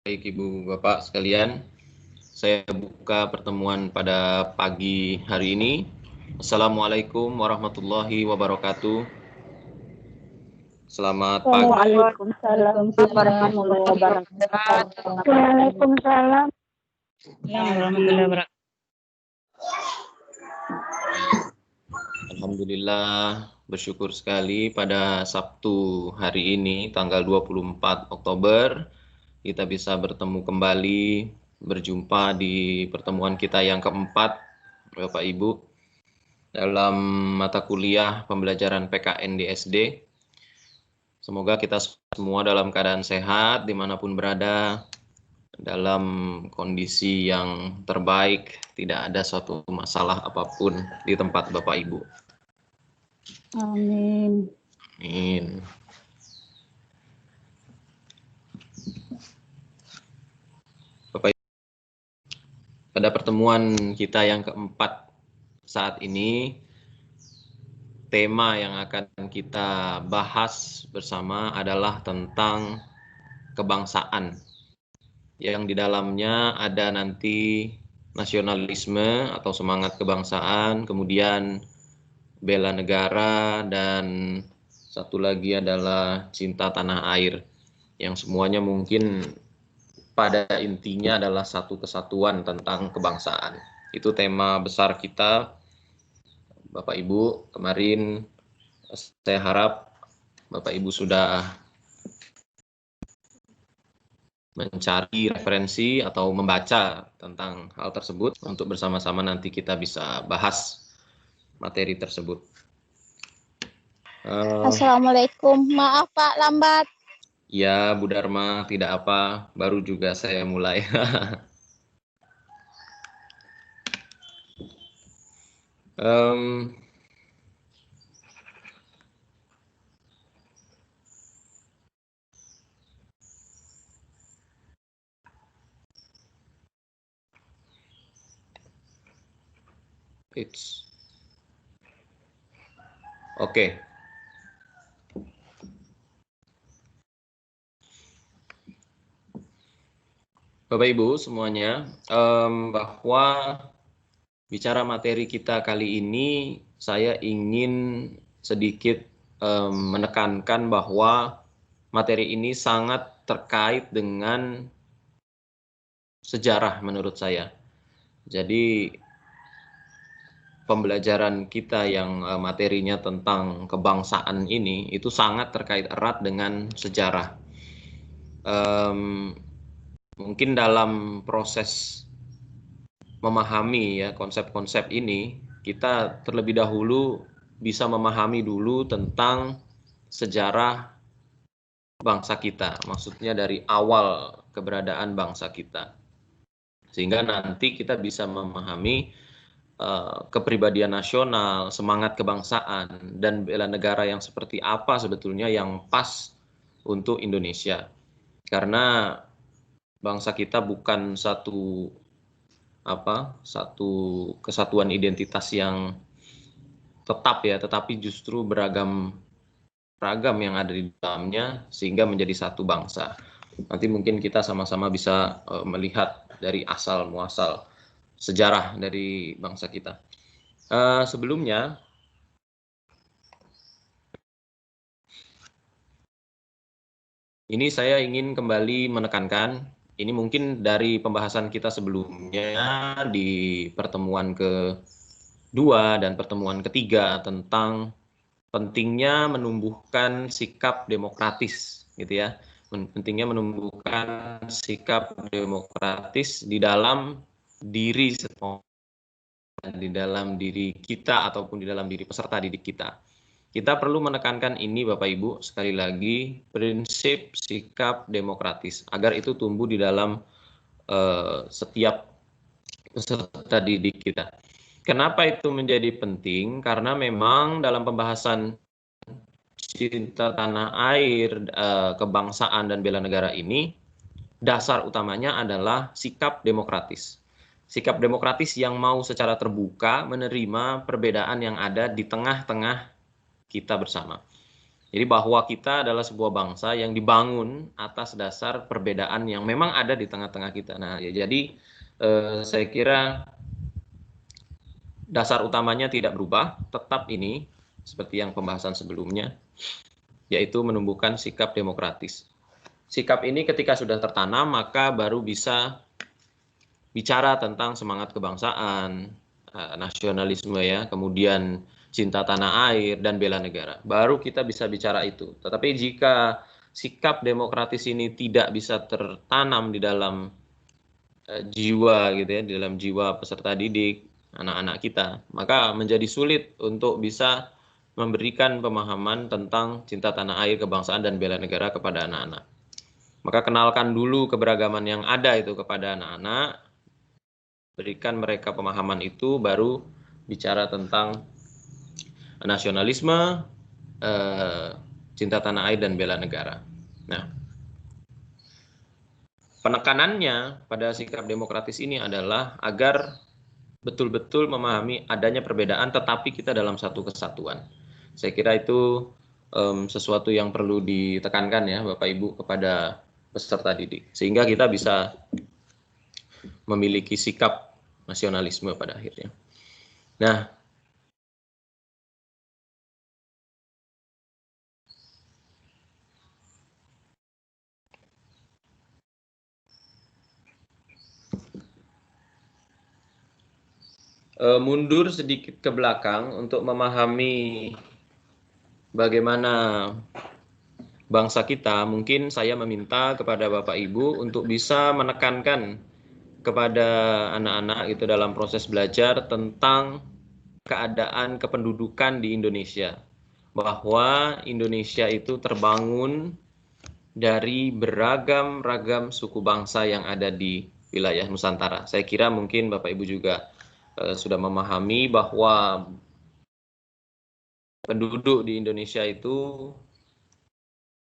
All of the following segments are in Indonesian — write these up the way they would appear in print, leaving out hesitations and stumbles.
Baik Ibu Bapak sekalian, saya buka pertemuan pada pagi hari ini. Assalamualaikum warahmatullahi wabarakatuh. Selamat pagi. Waalaikumsalam warahmatullahi wabarakatuh. Waalaikumsalam warahmatullahi wabarakatuh. Alhamdulillah, bersyukur sekali pada Sabtu hari ini, tanggal 24 Oktober, kita bisa bertemu kembali, berjumpa di pertemuan kita yang keempat, Bapak Ibu, dalam mata kuliah pembelajaran PKN di SD. Semoga kita semua dalam keadaan sehat, dimanapun berada, dalam kondisi yang terbaik, tidak ada suatu masalah apapun di tempat Bapak Ibu. Amin. Amin. Bapak Ibu, pada pertemuan kita yang keempat saat ini, tema yang akan kita bahas bersama adalah tentang kebangsaan, yang di dalamnya ada nanti nasionalisme atau semangat kebangsaan, kemudian bela negara, dan satu lagi adalah cinta tanah air, yang semuanya mungkin pada intinya adalah satu kesatuan tentang kebangsaan. Itu tema besar kita, Bapak Ibu. Kemarin saya harap Bapak Ibu sudah mencari referensi atau membaca tentang hal tersebut untuk bersama-sama nanti kita bisa bahas materi tersebut. Assalamualaikum. Maaf Pak lambat. Ya, Bu Dharma, tidak apa, baru juga saya mulai. Oke. Bapak Ibu semuanya, bahwa bicara materi kita kali ini, saya ingin sedikit menekankan bahwa materi ini sangat terkait dengan sejarah menurut saya. Jadi pembelajaran kita yang materinya tentang kebangsaan ini itu sangat terkait erat dengan sejarah. Mungkin dalam proses memahami ya konsep-konsep ini, kita terlebih dahulu bisa memahami dulu tentang sejarah bangsa kita, maksudnya dari awal keberadaan bangsa kita, sehingga nanti kita bisa memahami kepribadian nasional, semangat kebangsaan, dan bela negara yang seperti apa sebetulnya yang pas untuk Indonesia. Karena bangsa kita bukan satu kesatuan identitas yang tetap ya, tetapi justru beragam yang ada di dalamnya sehingga menjadi satu bangsa. Nanti mungkin kita sama-sama bisa melihat dari asal muasal sejarah dari bangsa kita. Sebelumnya, ini saya ingin kembali menekankan, ini mungkin dari pembahasan kita sebelumnya di pertemuan kedua dan pertemuan ketiga tentang pentingnya menumbuhkan sikap demokratis, gitu ya. Pentingnya menumbuhkan sikap demokratis di dalam diri kita ataupun di dalam diri peserta didik kita. Kita perlu menekankan ini Bapak Ibu, sekali lagi, prinsip sikap demokratis, agar itu tumbuh di dalam setiap peserta didik kita. Kenapa itu menjadi penting? Karena memang dalam pembahasan cinta tanah air, kebangsaan, dan bela negara ini, dasar utamanya adalah sikap demokratis. Sikap demokratis yang mau secara terbuka menerima perbedaan yang ada di tengah-tengah kita bersama. Jadi bahwa kita adalah sebuah bangsa yang dibangun atas dasar perbedaan yang memang ada di tengah-tengah kita. Nah, ya, jadi saya kira dasar utamanya tidak berubah, tetap ini seperti yang pembahasan sebelumnya, yaitu menumbuhkan sikap demokratis. Sikap ini ketika sudah tertanam, maka baru bisa bicara tentang semangat kebangsaan, nasionalisme ya, kemudian cinta tanah air dan bela negara. Baru kita bisa bicara itu. Tetapi jika sikap demokratis ini tidak bisa tertanam di dalam jiwa gitu ya, di dalam jiwa peserta didik, anak-anak kita, maka menjadi sulit untuk bisa memberikan pemahaman tentang cinta tanah air, kebangsaan dan bela negara kepada anak-anak. Maka kenalkan dulu keberagaman yang ada itu kepada anak-anak, berikan mereka pemahaman itu, baru bicara tentang nasionalisme, cinta tanah air dan bela negara. Nah, penekanannya pada sikap demokratis ini adalah agar betul-betul memahami adanya perbedaan tetapi kita dalam satu kesatuan. Saya kira itu sesuatu yang perlu ditekankan ya Bapak Ibu kepada peserta didik, sehingga kita bisa memiliki sikap nasionalisme pada akhirnya. Nah, mundur sedikit ke belakang untuk memahami bagaimana bangsa kita, mungkin saya meminta kepada Bapak Ibu untuk bisa menekankan kepada anak-anak itu dalam proses belajar tentang keadaan kependudukan di Indonesia. Bahwa Indonesia itu terbangun dari beragam-ragam suku bangsa yang ada di wilayah Nusantara. Saya kira mungkin Bapak Ibu juga sudah memahami bahwa penduduk di Indonesia itu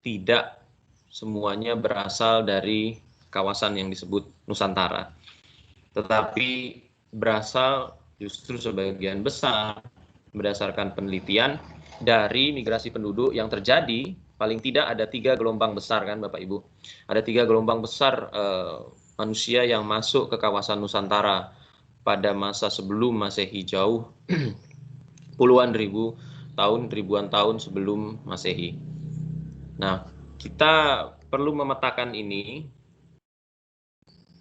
tidak semuanya berasal dari kawasan yang disebut Nusantara, tetapi berasal justru sebagian besar berdasarkan penelitian dari migrasi penduduk yang terjadi. Paling tidak ada 3 gelombang besar kan Bapak Ibu, ada 3 gelombang besar manusia yang masuk ke kawasan Nusantara pada masa sebelum Masehi, jauh puluhan ribu tahun, ribuan tahun sebelum Masehi. Nah, kita perlu memetakan ini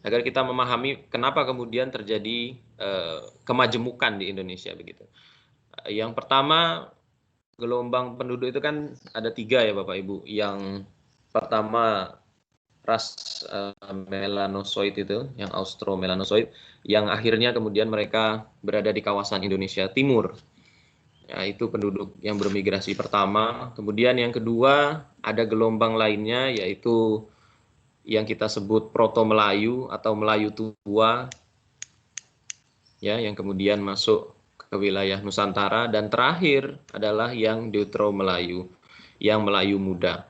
agar kita memahami kenapa kemudian terjadi kemajemukan di Indonesia begitu. Yang pertama, gelombang penduduk itu kan ada 3 ya Bapak Ibu. Yang pertama ras melanosoid itu, yang Austro-melanosoid, yang akhirnya kemudian mereka berada di kawasan Indonesia Timur. Ya, itu penduduk yang bermigrasi pertama. Kemudian yang kedua, ada gelombang lainnya, yaitu yang kita sebut Proto-Melayu atau Melayu tua, ya, yang kemudian masuk ke wilayah Nusantara. Dan terakhir adalah yang Deutero-Melayu, yang Melayu muda.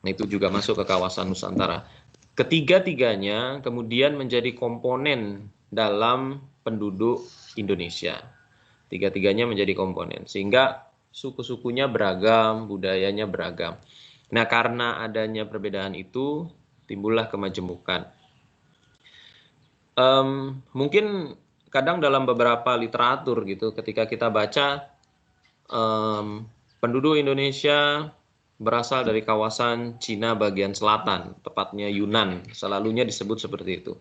Nah, itu juga masuk ke kawasan Nusantara. Ketiga-tiganya kemudian menjadi komponen dalam penduduk Indonesia. Tiga-tiganya menjadi komponen, sehingga suku-sukunya beragam, budayanya beragam. Nah, karena adanya perbedaan itu, timbullah kemajemukan. Mungkin kadang dalam beberapa literatur gitu, ketika kita baca penduduk Indonesia berasal dari kawasan Cina bagian selatan, tepatnya Yunan, selalunya disebut seperti itu.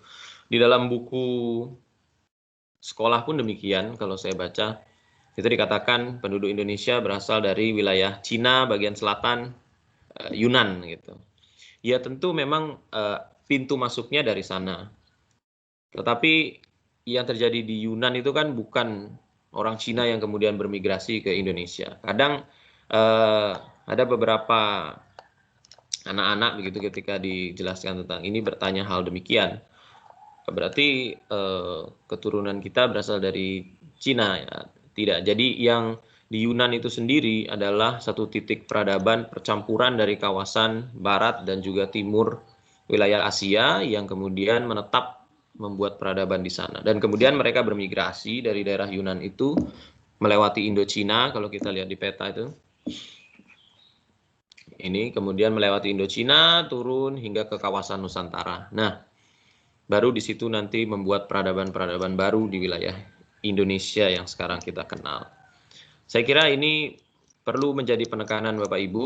Di dalam buku sekolah pun demikian, kalau saya baca, itu dikatakan penduduk Indonesia berasal dari wilayah Cina bagian selatan, Yunan gitu. Ya tentu memang pintu masuknya dari sana. Tetapi yang terjadi di Yunan itu kan bukan orang Cina yang kemudian bermigrasi ke Indonesia. Kadang ada beberapa anak-anak begitu ketika dijelaskan tentang ini bertanya hal demikian. Berarti keturunan kita berasal dari Cina ya? Tidak. Jadi yang di Yunan itu sendiri adalah satu titik peradaban percampuran dari kawasan barat dan juga timur wilayah Asia yang kemudian menetap membuat peradaban di sana. Dan kemudian mereka bermigrasi dari daerah Yunan itu melewati Indochina, kalau kita lihat di peta itu. ini, kemudian melewati Indochina, turun hingga ke kawasan Nusantara. Nah, baru di situ nanti membuat peradaban-peradaban baru di wilayah Indonesia yang sekarang kita kenal. Saya kira ini perlu menjadi penekanan Bapak Ibu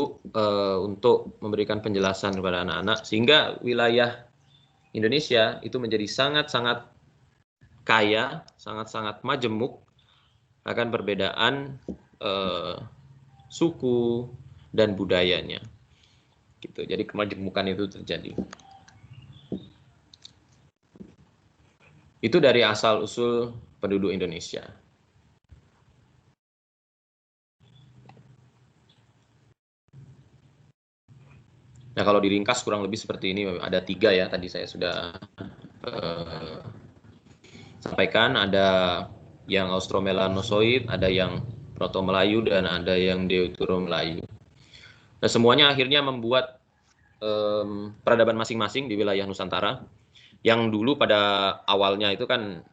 untuk memberikan penjelasan kepada anak-anak, sehingga wilayah Indonesia itu menjadi sangat-sangat kaya, sangat-sangat majemuk akan perbedaan suku dan budayanya. Gitu. Jadi kemajemukan itu terjadi. Itu dari asal-usul penduduk Indonesia. Nah, kalau diringkas kurang lebih seperti ini, ada 3 ya, tadi saya sudah sampaikan, ada yang Austromelanozoid, ada yang Proto-Melayu, dan ada yang Deutero-Melayu. Nah, semuanya akhirnya membuat peradaban masing-masing di wilayah Nusantara, yang dulu pada awalnya itu kan,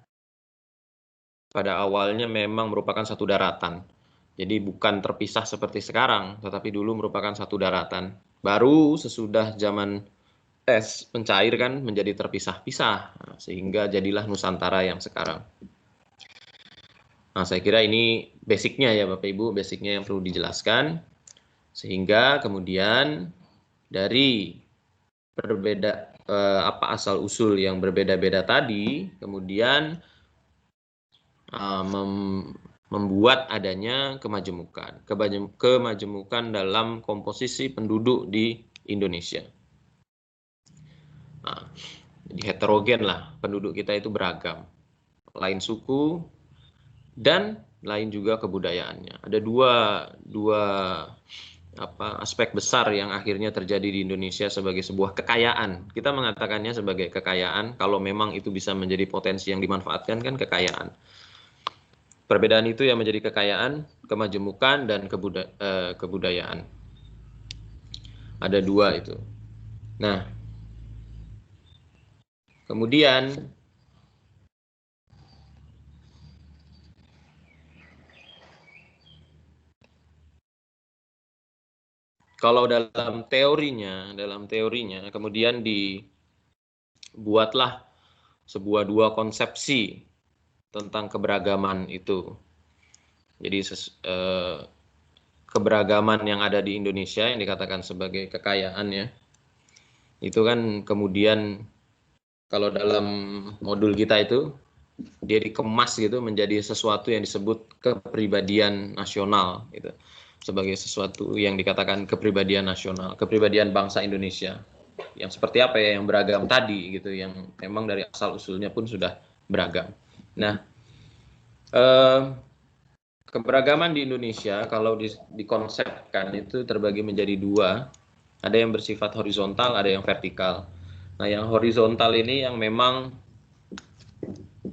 pada awalnya memang merupakan satu daratan. Jadi bukan terpisah seperti sekarang, tetapi dulu merupakan satu daratan. Baru sesudah zaman es pencair kan menjadi terpisah-pisah, sehingga jadilah Nusantara yang sekarang. Nah, saya kira ini basicnya ya Bapak Ibu, basicnya yang perlu dijelaskan. Sehingga kemudian dari asal usul yang berbeda-beda tadi, kemudian membuat adanya kemajemukan dalam komposisi penduduk di Indonesia. Nah, jadi heterogen lah, penduduk kita itu beragam, lain suku dan lain juga kebudayaannya. Ada dua aspek besar yang akhirnya terjadi di Indonesia sebagai sebuah kekayaan. Kita mengatakannya sebagai kekayaan, kalau memang itu bisa menjadi potensi yang dimanfaatkan kan kekayaan. Perbedaan itu yang menjadi kekayaan, kemajemukan, dan kebudayaan. Ada 2 itu. Nah, kemudian kalau dalam teorinya kemudian dibuatlah sebuah 2 konsepsi tentang keberagaman itu. Jadi keberagaman yang ada di Indonesia yang dikatakan sebagai kekayaan ya, itu kan kemudian kalau dalam modul kita itu dia dikemas gitu menjadi sesuatu yang disebut kepribadian nasional gitu, sebagai sesuatu yang dikatakan kepribadian nasional, kepribadian bangsa Indonesia yang seperti apa ya, yang beragam tadi gitu, yang memang dari asal usulnya pun sudah beragam. Nah, keberagaman di Indonesia kalau dikonsepkan itu terbagi menjadi 2, ada yang bersifat horizontal, ada yang vertikal. Nah, yang horizontal ini yang memang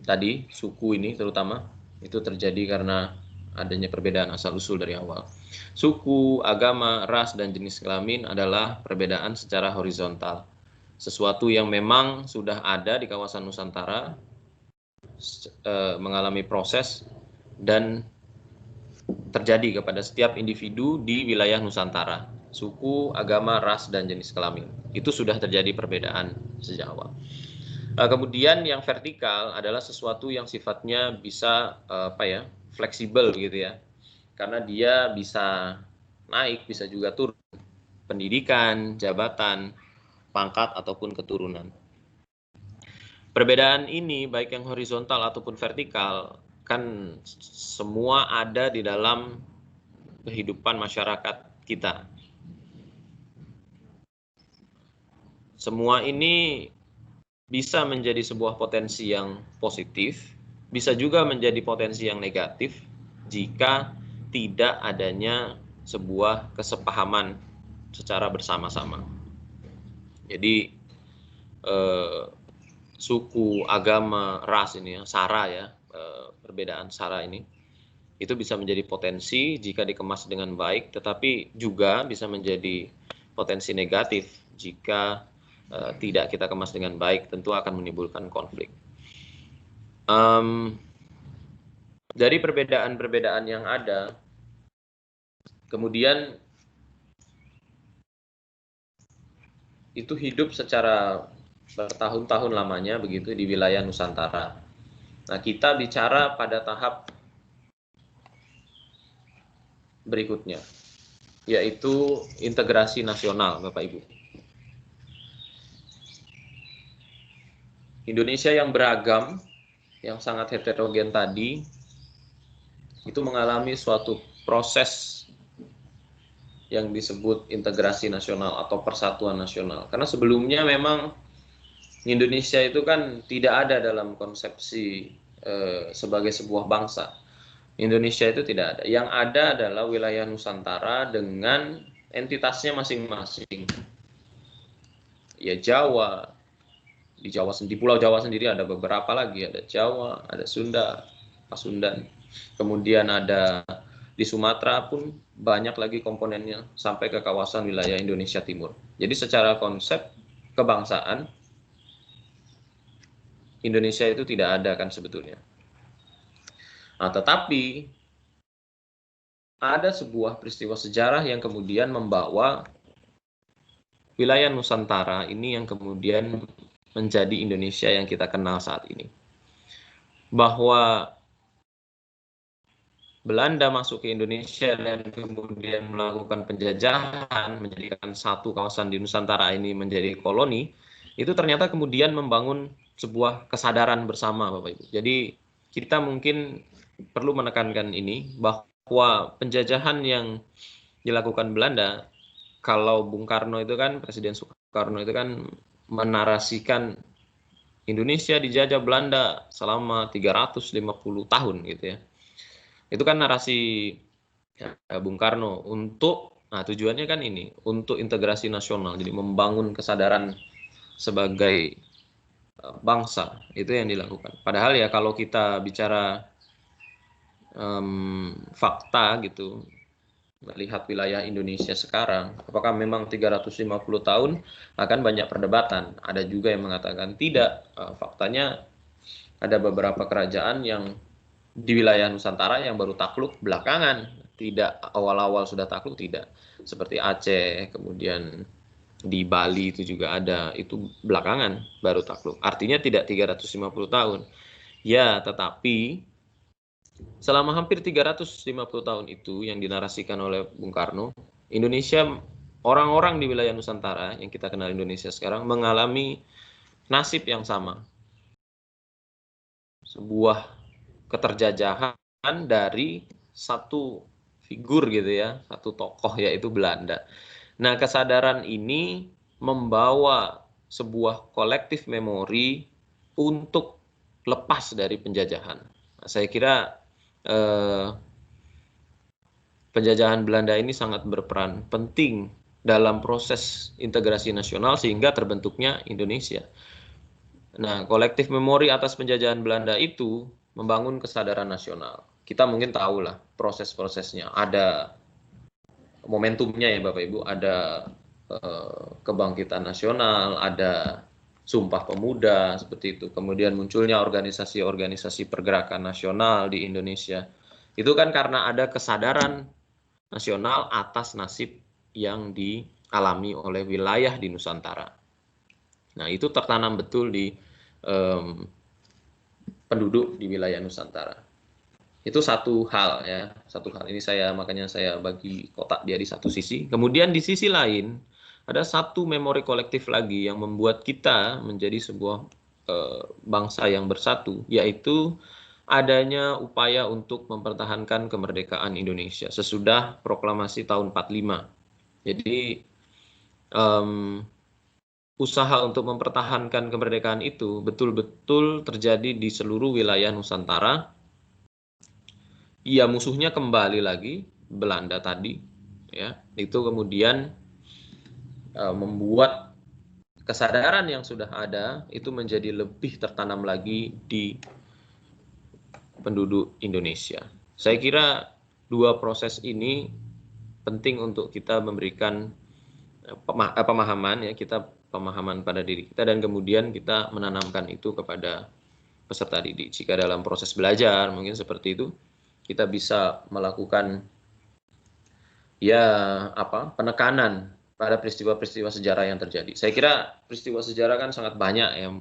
tadi suku ini terutama itu terjadi karena adanya perbedaan asal-usul dari awal. Suku, agama, ras, dan jenis kelamin adalah perbedaan secara horizontal. Sesuatu yang memang sudah ada di kawasan Nusantara, mengalami proses dan terjadi kepada setiap individu di wilayah Nusantara. Suku, agama, ras, dan jenis kelamin. Itu sudah terjadi perbedaan sejak awal. Kemudian yang vertikal adalah sesuatu yang sifatnya bisa fleksibel gitu ya. Karena dia bisa naik, bisa juga turun. Pendidikan, jabatan, pangkat, ataupun keturunan. Perbedaan ini baik yang horizontal ataupun vertikal kan semua ada di dalam kehidupan masyarakat kita. Semua ini bisa menjadi sebuah potensi yang positif, bisa juga menjadi potensi yang negatif jika tidak adanya sebuah kesepahaman secara bersama-sama. Jadi suku, agama, ras ini ya, sara ya, perbedaan sara ini itu bisa menjadi potensi jika dikemas dengan baik, tetapi juga bisa menjadi potensi negatif jika tidak kita kemas dengan baik, tentu akan menimbulkan konflik. Dari perbedaan-perbedaan yang ada, kemudian itu hidup secara bertahun-tahun lamanya begitu di wilayah Nusantara. Nah, kita bicara pada tahap berikutnya, yaitu integrasi nasional, Bapak Ibu. Indonesia yang beragam, yang sangat heterogen tadi, itu mengalami suatu proses yang disebut integrasi nasional atau persatuan nasional. Karena sebelumnya memang Indonesia itu kan tidak ada dalam konsepsi sebagai sebuah bangsa. Indonesia itu tidak ada. Yang ada adalah wilayah Nusantara dengan entitasnya masing-masing. Ya Jawa, di Pulau Jawa sendiri ada beberapa lagi, ada Jawa, ada Sunda, Pasundan. Kemudian ada di Sumatera pun banyak lagi komponennya sampai ke kawasan wilayah Indonesia Timur. Jadi secara konsep kebangsaan Indonesia itu tidak ada kan sebetulnya. Nah, tetapi ada sebuah peristiwa sejarah yang kemudian membawa wilayah Nusantara ini yang kemudian menjadi Indonesia yang kita kenal saat ini. Bahwa Belanda masuk ke Indonesia dan kemudian melakukan penjajahan, menjadikan satu kawasan di Nusantara ini menjadi koloni, itu ternyata kemudian membangun sebuah kesadaran bersama, Bapak Ibu. Jadi kita mungkin perlu menekankan ini, bahwa penjajahan yang dilakukan Belanda, kalau Bung Karno itu kan, Presiden Soekarno itu kan menarasikan Indonesia dijajah Belanda selama 350 tahun gitu ya. Itu kan narasi Bung Karno nah tujuannya kan ini, untuk integrasi nasional, jadi membangun kesadaran sebagai bangsa, itu yang dilakukan. Padahal ya kalau kita bicara fakta gitu, melihat wilayah Indonesia sekarang, apakah memang 350 tahun, akan banyak perdebatan. Ada juga yang mengatakan tidak. Faktanya ada beberapa kerajaan yang di wilayah Nusantara yang baru takluk belakangan, tidak awal-awal sudah takluk, tidak. Seperti Aceh, kemudian di Bali itu juga ada, itu belakangan baru takluk. Artinya tidak 350 tahun. Ya, tetapi selama hampir 350 tahun itu yang dinarasikan oleh Bung Karno, Indonesia, orang-orang di wilayah Nusantara yang kita kenal Indonesia sekarang mengalami nasib yang sama. Sebuah keterjajahan dari satu figur gitu ya, satu tokoh yaitu Belanda. Nah, kesadaran ini membawa sebuah kolektif memori untuk lepas dari penjajahan. Nah, saya kira penjajahan Belanda ini sangat berperan penting dalam proses integrasi nasional sehingga terbentuknya Indonesia. Nah, kolektif memori atas penjajahan Belanda itu membangun kesadaran nasional. Kita mungkin tahu lah proses-prosesnya. Ada momentumnya ya Bapak Ibu, ada kebangkitan nasional, ada Sumpah Pemuda seperti itu. Kemudian munculnya organisasi-organisasi pergerakan nasional di Indonesia. Itu kan karena ada kesadaran nasional atas nasib yang dialami oleh wilayah di Nusantara. Nah, itu tertanam betul di penduduk di wilayah Nusantara. Itu satu hal ya, satu hal ini makanya saya bagi kotak dia di satu sisi. Kemudian di sisi lain ada satu memori kolektif lagi yang membuat kita menjadi sebuah bangsa yang bersatu, yaitu adanya upaya untuk mempertahankan kemerdekaan Indonesia sesudah proklamasi tahun 45. Jadi usaha untuk mempertahankan kemerdekaan itu betul-betul terjadi di seluruh wilayah Nusantara. Ya, musuhnya kembali lagi Belanda tadi, ya. Itu kemudian membuat kesadaran yang sudah ada itu menjadi lebih tertanam lagi di penduduk Indonesia. Saya kira dua proses ini penting untuk kita memberikan pemahaman ya, pemahaman pada diri kita, dan kemudian kita menanamkan itu kepada peserta didik. Jika dalam proses belajar mungkin seperti itu, kita bisa melakukan penekanan pada peristiwa-peristiwa sejarah yang terjadi. Saya kira peristiwa sejarah kan sangat banyak ya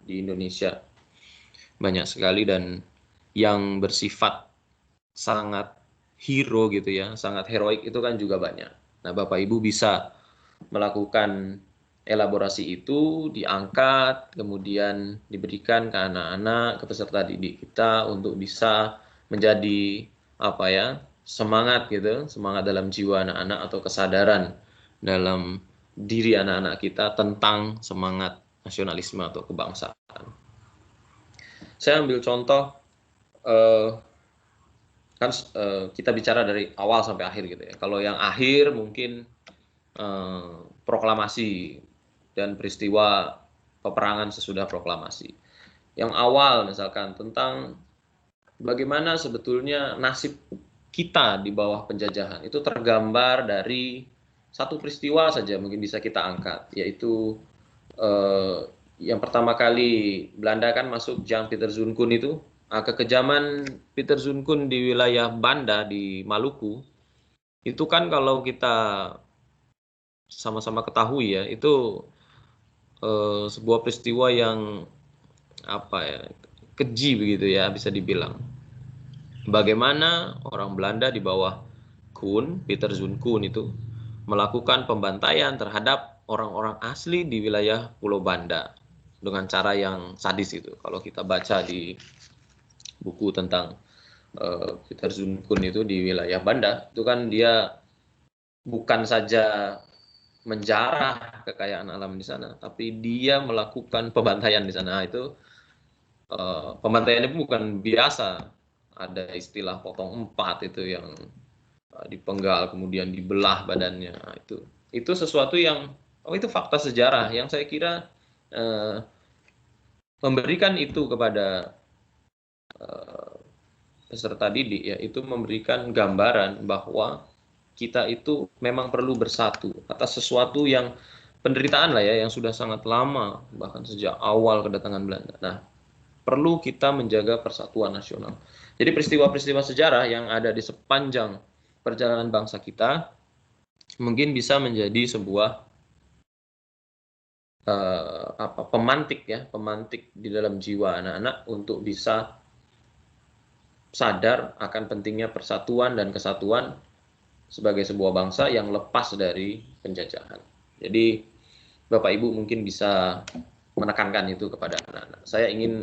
di Indonesia, banyak sekali, dan yang bersifat sangat hero gitu ya, sangat heroik itu kan juga banyak. Nah, Bapak Ibu bisa melakukan elaborasi itu, diangkat, kemudian diberikan ke anak-anak, ke peserta didik kita untuk bisa menjadi apa ya, semangat gitu, semangat dalam jiwa anak-anak atau kesadaran dalam diri anak-anak kita tentang semangat nasionalisme atau kebangsaan. Saya ambil contoh kan kita bicara dari awal sampai akhir gitu ya. Kalau yang akhir mungkin proklamasi dan peristiwa peperangan sesudah proklamasi. Yang awal misalkan tentang bagaimana sebetulnya nasib kita di bawah penjajahan itu tergambar dari satu peristiwa saja mungkin bisa kita angkat, yaitu yang pertama kali Belanda kan masuk Jan Pieter Zoon Koen itu, kekejaman Pieter Zoon Koen di wilayah Banda di Maluku, itu kan kalau kita sama-sama ketahui ya, itu sebuah peristiwa yang apa ya, keji begitu ya bisa dibilang. Bagaimana orang Belanda di bawah Koen, Pieter Zoon Koen itu melakukan pembantaian terhadap orang-orang asli di wilayah Pulau Banda dengan cara yang sadis itu. Kalau kita baca di buku tentang Pieter Zoon Koen itu di wilayah Banda, itu kan dia bukan saja menjarah kekayaan alam di sana, tapi dia melakukan pembantaian di sana. Itu pembantaiannya bukan biasa. Ada istilah potong empat itu yang dipenggal kemudian dibelah badannya. Itu sesuatu yang itu fakta sejarah yang saya kira memberikan itu kepada peserta didik, yaitu memberikan gambaran bahwa kita itu memang perlu bersatu atas sesuatu yang penderitaan lah ya, yang sudah sangat lama, bahkan sejak awal kedatangan Belanda. Nah, perlu kita menjaga persatuan nasional. Jadi peristiwa-peristiwa sejarah yang ada di sepanjang perjalanan bangsa kita mungkin bisa menjadi sebuah pemantik di dalam jiwa anak-anak untuk bisa sadar akan pentingnya persatuan dan kesatuan sebagai sebuah bangsa yang lepas dari penjajahan. Jadi Bapak Ibu mungkin bisa menekankan itu kepada anak-anak. Saya ingin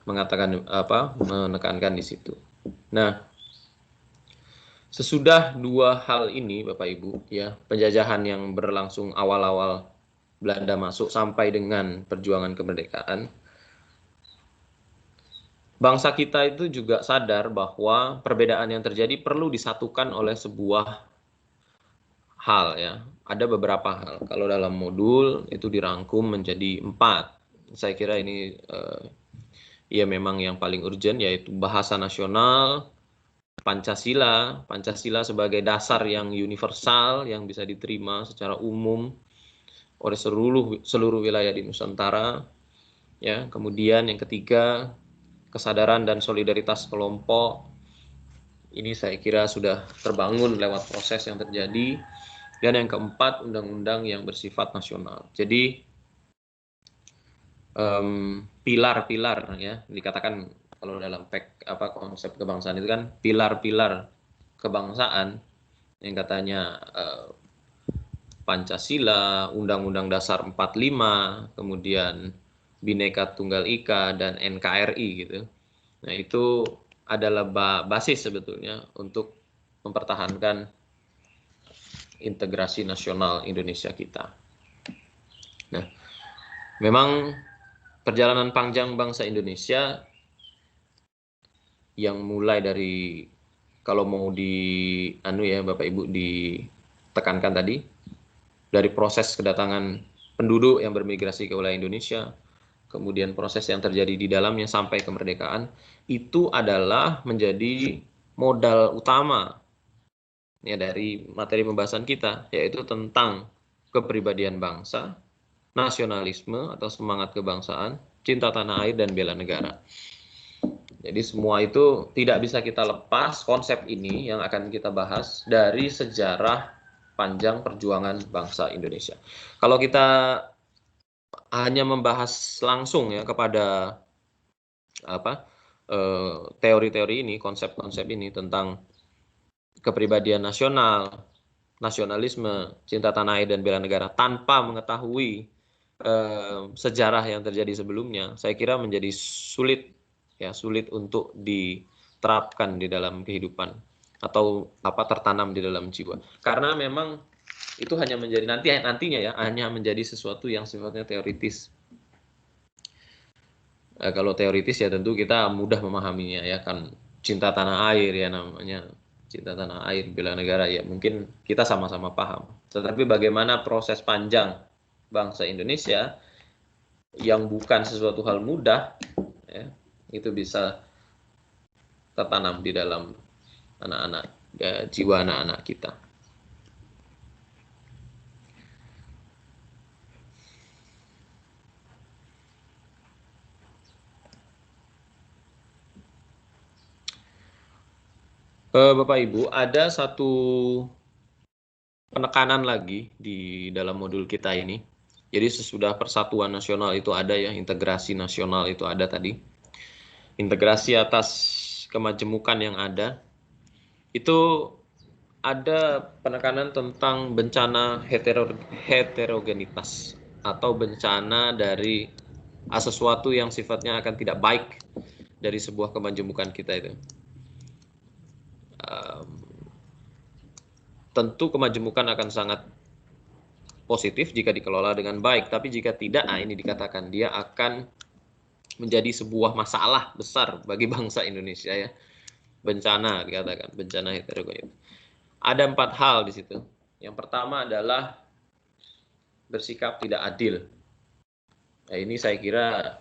menekankan di situ. Nah, sesudah dua hal ini Bapak Ibu ya, penjajahan yang berlangsung awal-awal Belanda masuk sampai dengan perjuangan kemerdekaan, bangsa kita itu juga sadar bahwa perbedaan yang terjadi perlu disatukan oleh sebuah hal ya. Ada beberapa hal. Kalau dalam modul itu dirangkum menjadi 4. Saya kira ini ya memang yang paling urgent, yaitu bahasa nasional, Pancasila sebagai dasar yang universal yang bisa diterima secara umum oleh seluruh wilayah di Nusantara. Ya, kemudian yang ketiga, kesadaran dan solidaritas kelompok. Ini saya kira sudah terbangun lewat proses yang terjadi. Dan yang keempat, undang-undang yang bersifat nasional. Jadi pilar-pilar ya, dikatakan kalau dalam konsep kebangsaan itu kan pilar-pilar kebangsaan yang katanya Pancasila, Undang-Undang Dasar 45, kemudian Bhinneka Tunggal Ika dan NKRI gitu. Nah, itu adalah basis sebetulnya untuk mempertahankan integrasi nasional Indonesia kita. Nah, memang perjalanan panjang bangsa Indonesia yang mulai dari, kalau mau Bapak Ibu ditekankan tadi, dari proses kedatangan penduduk yang bermigrasi ke wilayah Indonesia, kemudian proses yang terjadi di dalamnya sampai kemerdekaan, itu adalah menjadi modal utama ya dari materi pembahasan kita, yaitu tentang kepribadian bangsa, nasionalisme atau semangat kebangsaan, cinta tanah air, dan bela negara. Jadi semua itu tidak bisa kita lepas konsep ini yang akan kita bahas dari sejarah panjang perjuangan bangsa Indonesia. Kalau kita hanya membahas langsung ya kepada teori-teori ini, konsep-konsep ini tentang kepribadian nasional, nasionalisme, cinta tanah air dan bela negara tanpa mengetahui sejarah yang terjadi sebelumnya, saya kira menjadi sulit untuk diterapkan di dalam kehidupan atau tertanam di dalam jiwa. Karena memang itu hanya menjadi nantinya ya, hanya menjadi sesuatu yang sifatnya teoritis. Kalau teoritis ya tentu kita mudah memahaminya ya kan, cinta tanah air ya namanya, cinta tanah air bela negara ya mungkin kita sama-sama paham. Tetapi bagaimana proses panjang bangsa Indonesia yang bukan sesuatu hal mudah ya, itu bisa tertanam di dalam anak-anak jiwa anak-anak kita. Bapak Ibu, ada satu penekanan lagi di dalam modul kita ini. Jadi sesudah persatuan nasional itu ada ya, integrasi nasional itu ada tadi. Integrasi atas kemajemukan yang ada. Itu ada penekanan tentang bencana heterogenitas atau bencana dari sesuatu yang sifatnya akan tidak baik dari sebuah kemajemukan kita itu. Tentu kemajemukan akan sangat positif jika dikelola dengan baik, tapi jika tidak, ini dikatakan dia akan menjadi sebuah masalah besar bagi bangsa Indonesia ya. Bencana dikatakan, bencana heterogenitas. Ada 4 hal di situ. Yang pertama adalah bersikap tidak adil. Nah, ini saya kira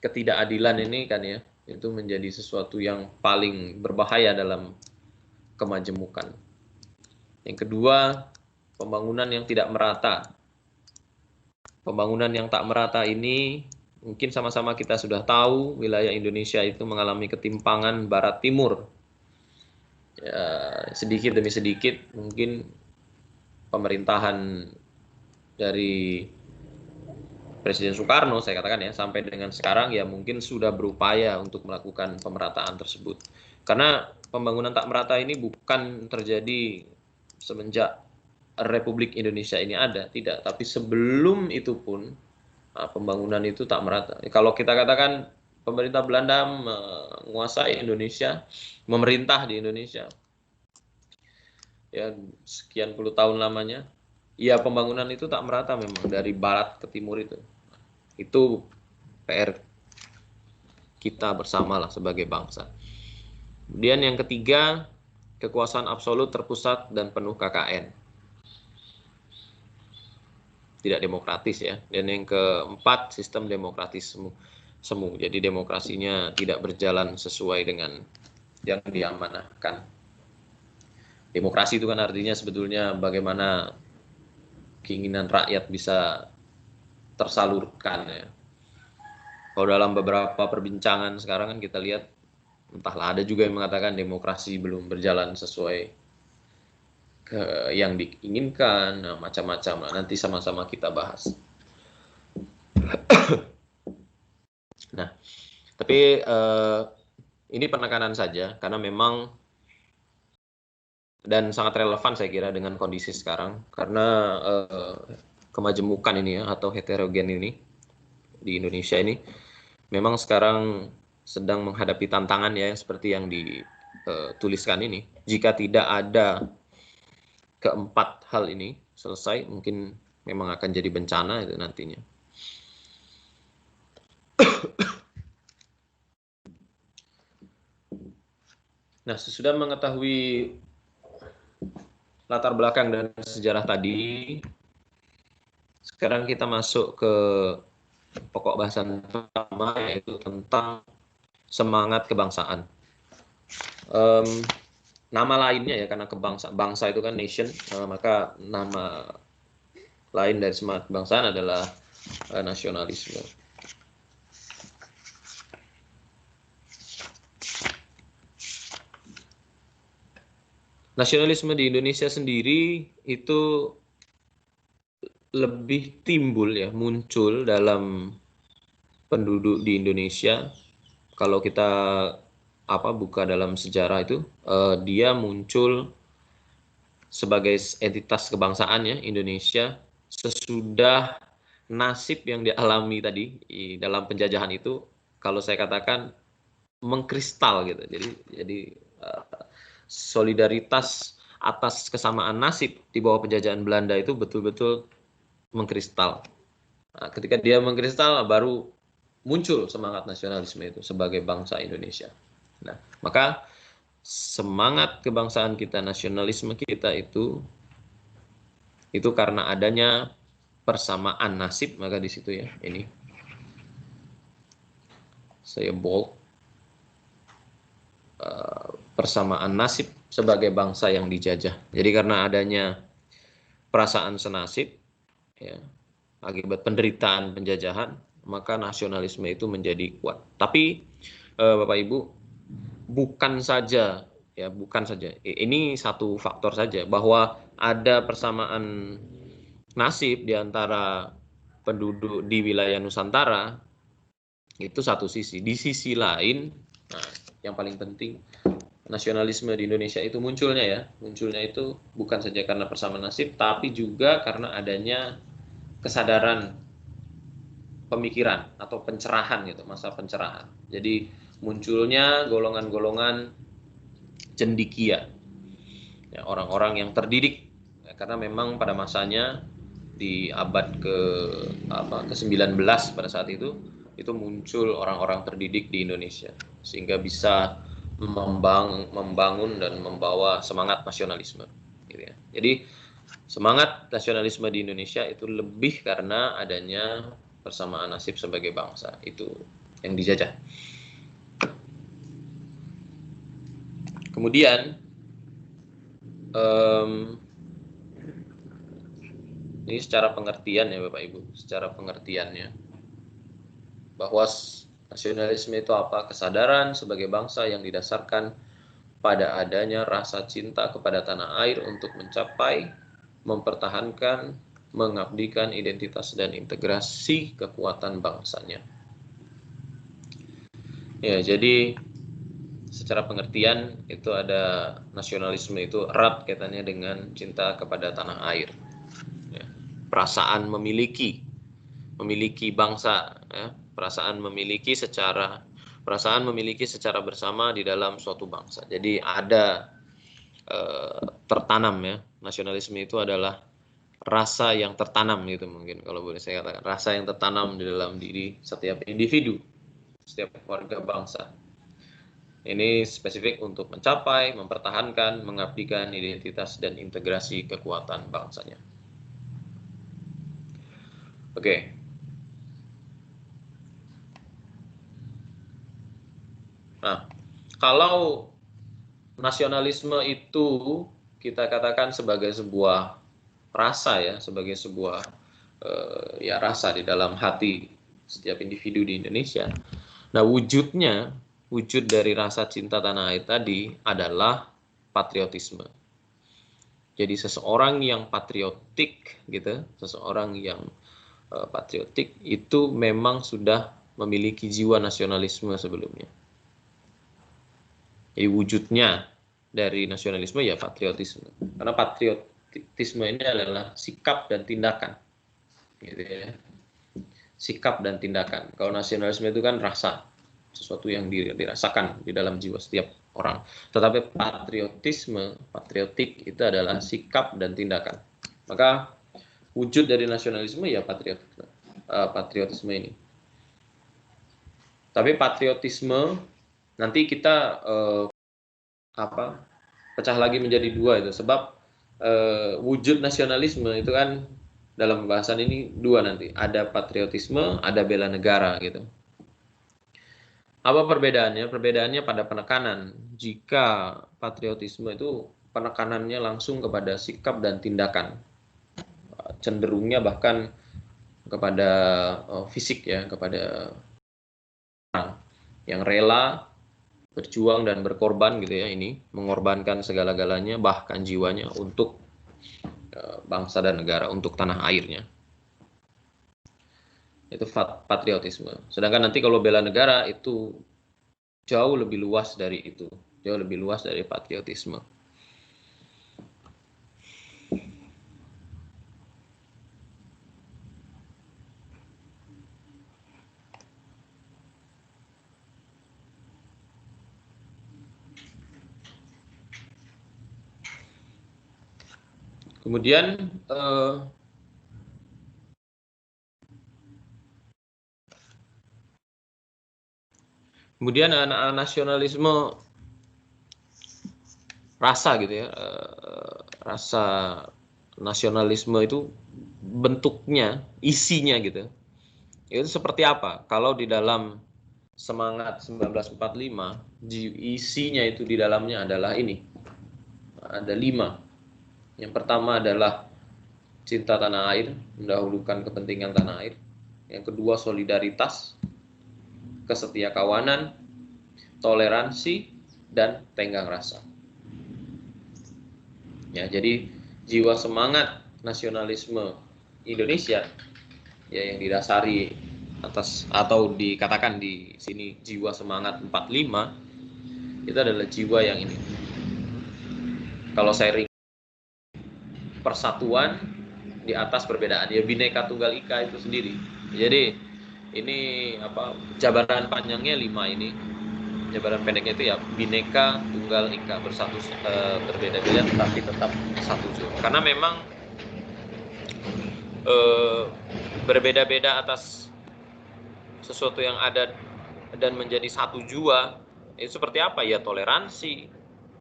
ketidakadilan ini kan ya, itu menjadi sesuatu yang paling berbahaya dalam kemajemukan. Yang kedua, pembangunan yang tidak merata. Pembangunan yang tak merata ini mungkin sama-sama kita sudah tahu wilayah Indonesia itu mengalami ketimpangan barat-timur. Ya, sedikit demi sedikit mungkin pemerintahan dari Presiden Soekarno, saya katakan ya, sampai dengan sekarang ya mungkin sudah berupaya untuk melakukan pemerataan tersebut. Karena pembangunan tak merata ini bukan terjadi semenjak Republik Indonesia ini ada, tidak. Tapi sebelum itu pun pembangunan itu tak merata. Kalau kita katakan pemerintah Belanda menguasai Indonesia, memerintah di Indonesia, ya sekian puluh tahun lamanya, ya pembangunan itu tak merata memang dari barat ke timur itu. Itu PR kita bersama lah sebagai bangsa. Kemudian yang ketiga, kekuasaan absolut terpusat dan penuh KKN. Tidak demokratis ya. Dan yang keempat, sistem demokratis semu. Jadi demokrasinya tidak berjalan sesuai dengan yang diamanahkan. Demokrasi itu kan artinya sebetulnya bagaimana keinginan rakyat bisa tersalurkan ya. Kalau dalam beberapa perbincangan sekarang kan kita lihat, entahlah ada juga yang mengatakan demokrasi belum berjalan sesuai yang diinginkan, macam-macam. Nanti sama-sama kita bahas. Nah, tapi ini penekanan saja karena memang dan sangat relevan saya kira dengan kondisi sekarang karena kemajemukan ini ya atau heterogen ini di Indonesia ini memang sekarang sedang menghadapi tantangan ya seperti yang dituliskan ini. Jika tidak ada keempat hal ini selesai, mungkin memang akan jadi bencana itu nantinya. Nah, sesudah mengetahui latar belakang dan sejarah tadi, sekarang kita masuk ke pokok bahasan pertama, yaitu tentang semangat kebangsaan. Nama lainnya ya, karena bangsa itu kan nation, maka nama lain dari semangat kebangsaan adalah nasionalisme. nasionalisme di Indonesia sendiri itu lebih timbul ya, muncul dalam penduduk di Indonesia. Kalau kita buka dalam sejarah itu, dia muncul sebagai entitas kebangsaan ya Indonesia sesudah nasib yang dialami tadi dalam penjajahan itu, kalau saya katakan mengkristal gitu. Jadi solidaritas atas kesamaan nasib di bawah penjajahan Belanda itu betul-betul mengkristal. Nah, ketika dia mengkristal baru muncul semangat nasionalisme itu sebagai bangsa Indonesia. Nah, maka semangat kebangsaan kita, nasionalisme kita itu karena adanya persamaan nasib, maka di situ ya, ini saya bold, persamaan nasib sebagai bangsa yang dijajah. Jadi karena adanya perasaan senasib ya, akibat penderitaan penjajahan, maka nasionalisme itu menjadi kuat. Tapi Bapak Ibu, bukan saja ini satu faktor saja bahwa ada persamaan nasib di antara penduduk di wilayah Nusantara, itu satu sisi. Di sisi lain, nah, yang paling penting, nasionalisme di Indonesia itu munculnya itu bukan saja karena persamaan nasib, tapi juga karena adanya kesadaran pemikiran atau pencerahan gitu, masa pencerahan. Jadi munculnya golongan-golongan cendekia, ya, orang-orang yang terdidik, ya, karena memang pada masanya di abad ke-19 pada saat itu muncul orang-orang terdidik di Indonesia sehingga bisa membangun dan membawa semangat nasionalisme gitu ya. Jadi semangat nasionalisme di Indonesia itu lebih karena adanya persamaan nasib sebagai bangsa itu yang dijajah. Kemudian ini secara pengertian ya Bapak Ibu, secara pengertiannya bahwa nasionalisme itu apa? Kesadaran sebagai bangsa yang didasarkan pada adanya rasa cinta kepada tanah air untuk mencapai, mempertahankan, mengabdikan identitas dan integrasi kekuatan bangsanya. Ya, jadi secara pengertian itu ada nasionalisme itu erat kaitannya dengan cinta kepada tanah air. Ya, perasaan memiliki bangsa, ya, perasaan memiliki secara bersama di dalam suatu bangsa. Jadi ada tertanam ya, nasionalisme itu adalah rasa yang tertanam gitu, mungkin kalau boleh saya katakan, rasa yang tertanam di dalam diri setiap individu, setiap warga bangsa. Ini spesifik untuk mencapai, mempertahankan, mengabdikan identitas dan integrasi kekuatan bangsanya. Oke. Nah, kalau nasionalisme itu kita katakan sebagai sebuah rasa ya, sebagai sebuah rasa di dalam hati setiap individu di Indonesia. Nah, wujud dari rasa cinta tanah air tadi adalah patriotisme. Jadi seseorang yang patriotik gitu, seseorang yang patriotik itu memang sudah memiliki jiwa nasionalisme sebelumnya. Jadi wujudnya dari nasionalisme ya patriotisme. Karena patriotisme ini adalah sikap dan tindakan. Gitu ya. Sikap dan tindakan. Kalau nasionalisme itu kan rasa, sesuatu yang dirasakan di dalam jiwa setiap orang. Tetapi patriotik itu adalah sikap dan tindakan. Maka wujud dari nasionalisme ya patriotisme ini. Tapi patriotisme nanti kita pecah lagi menjadi dua itu, sebab wujud nasionalisme itu kan dalam pembahasan ini dua nanti, ada patriotisme, ada bela negara gitu. Apa perbedaannya? Perbedaannya pada penekanan. Jika patriotisme itu penekanannya langsung kepada sikap dan tindakan, cenderungnya bahkan kepada fisik ya, kepada orang yang rela berjuang dan berkorban gitu ya, ini mengorbankan segala-galanya bahkan jiwanya untuk bangsa dan negara, untuk tanah airnya. Itu patriotisme. Sedangkan nanti kalau bela negara itu jauh lebih luas dari itu, jauh lebih luas dari patriotisme. Kemudian nasionalisme rasa gitu ya, rasa nasionalisme itu bentuknya, isinya gitu. Itu seperti apa? Kalau di dalam Semangat 1945, isinya itu di dalamnya adalah ini. Ada 5. Yang pertama adalah cinta tanah air, mendahulukan kepentingan tanah air. Yang kedua solidaritas, kesetiakawanan, toleransi, dan tenggang rasa. Ya, jadi jiwa semangat nasionalisme Indonesia ya yang didasari atas atau dikatakan di sini jiwa semangat 45 itu adalah jiwa yang ini. Kalau saya ring persatuan di atas perbedaan, ya Bhinneka Tunggal Ika itu sendiri. Jadi ini apa jabaran panjangnya 5 ini. Jabaran pendeknya itu ya Bhinneka Tunggal Ika, bersatu berbeda-beda tetapi tetap satu jiwa. Karena memang berbeda-beda atas sesuatu yang ada dan menjadi satu jiwa itu seperti apa ya, toleransi,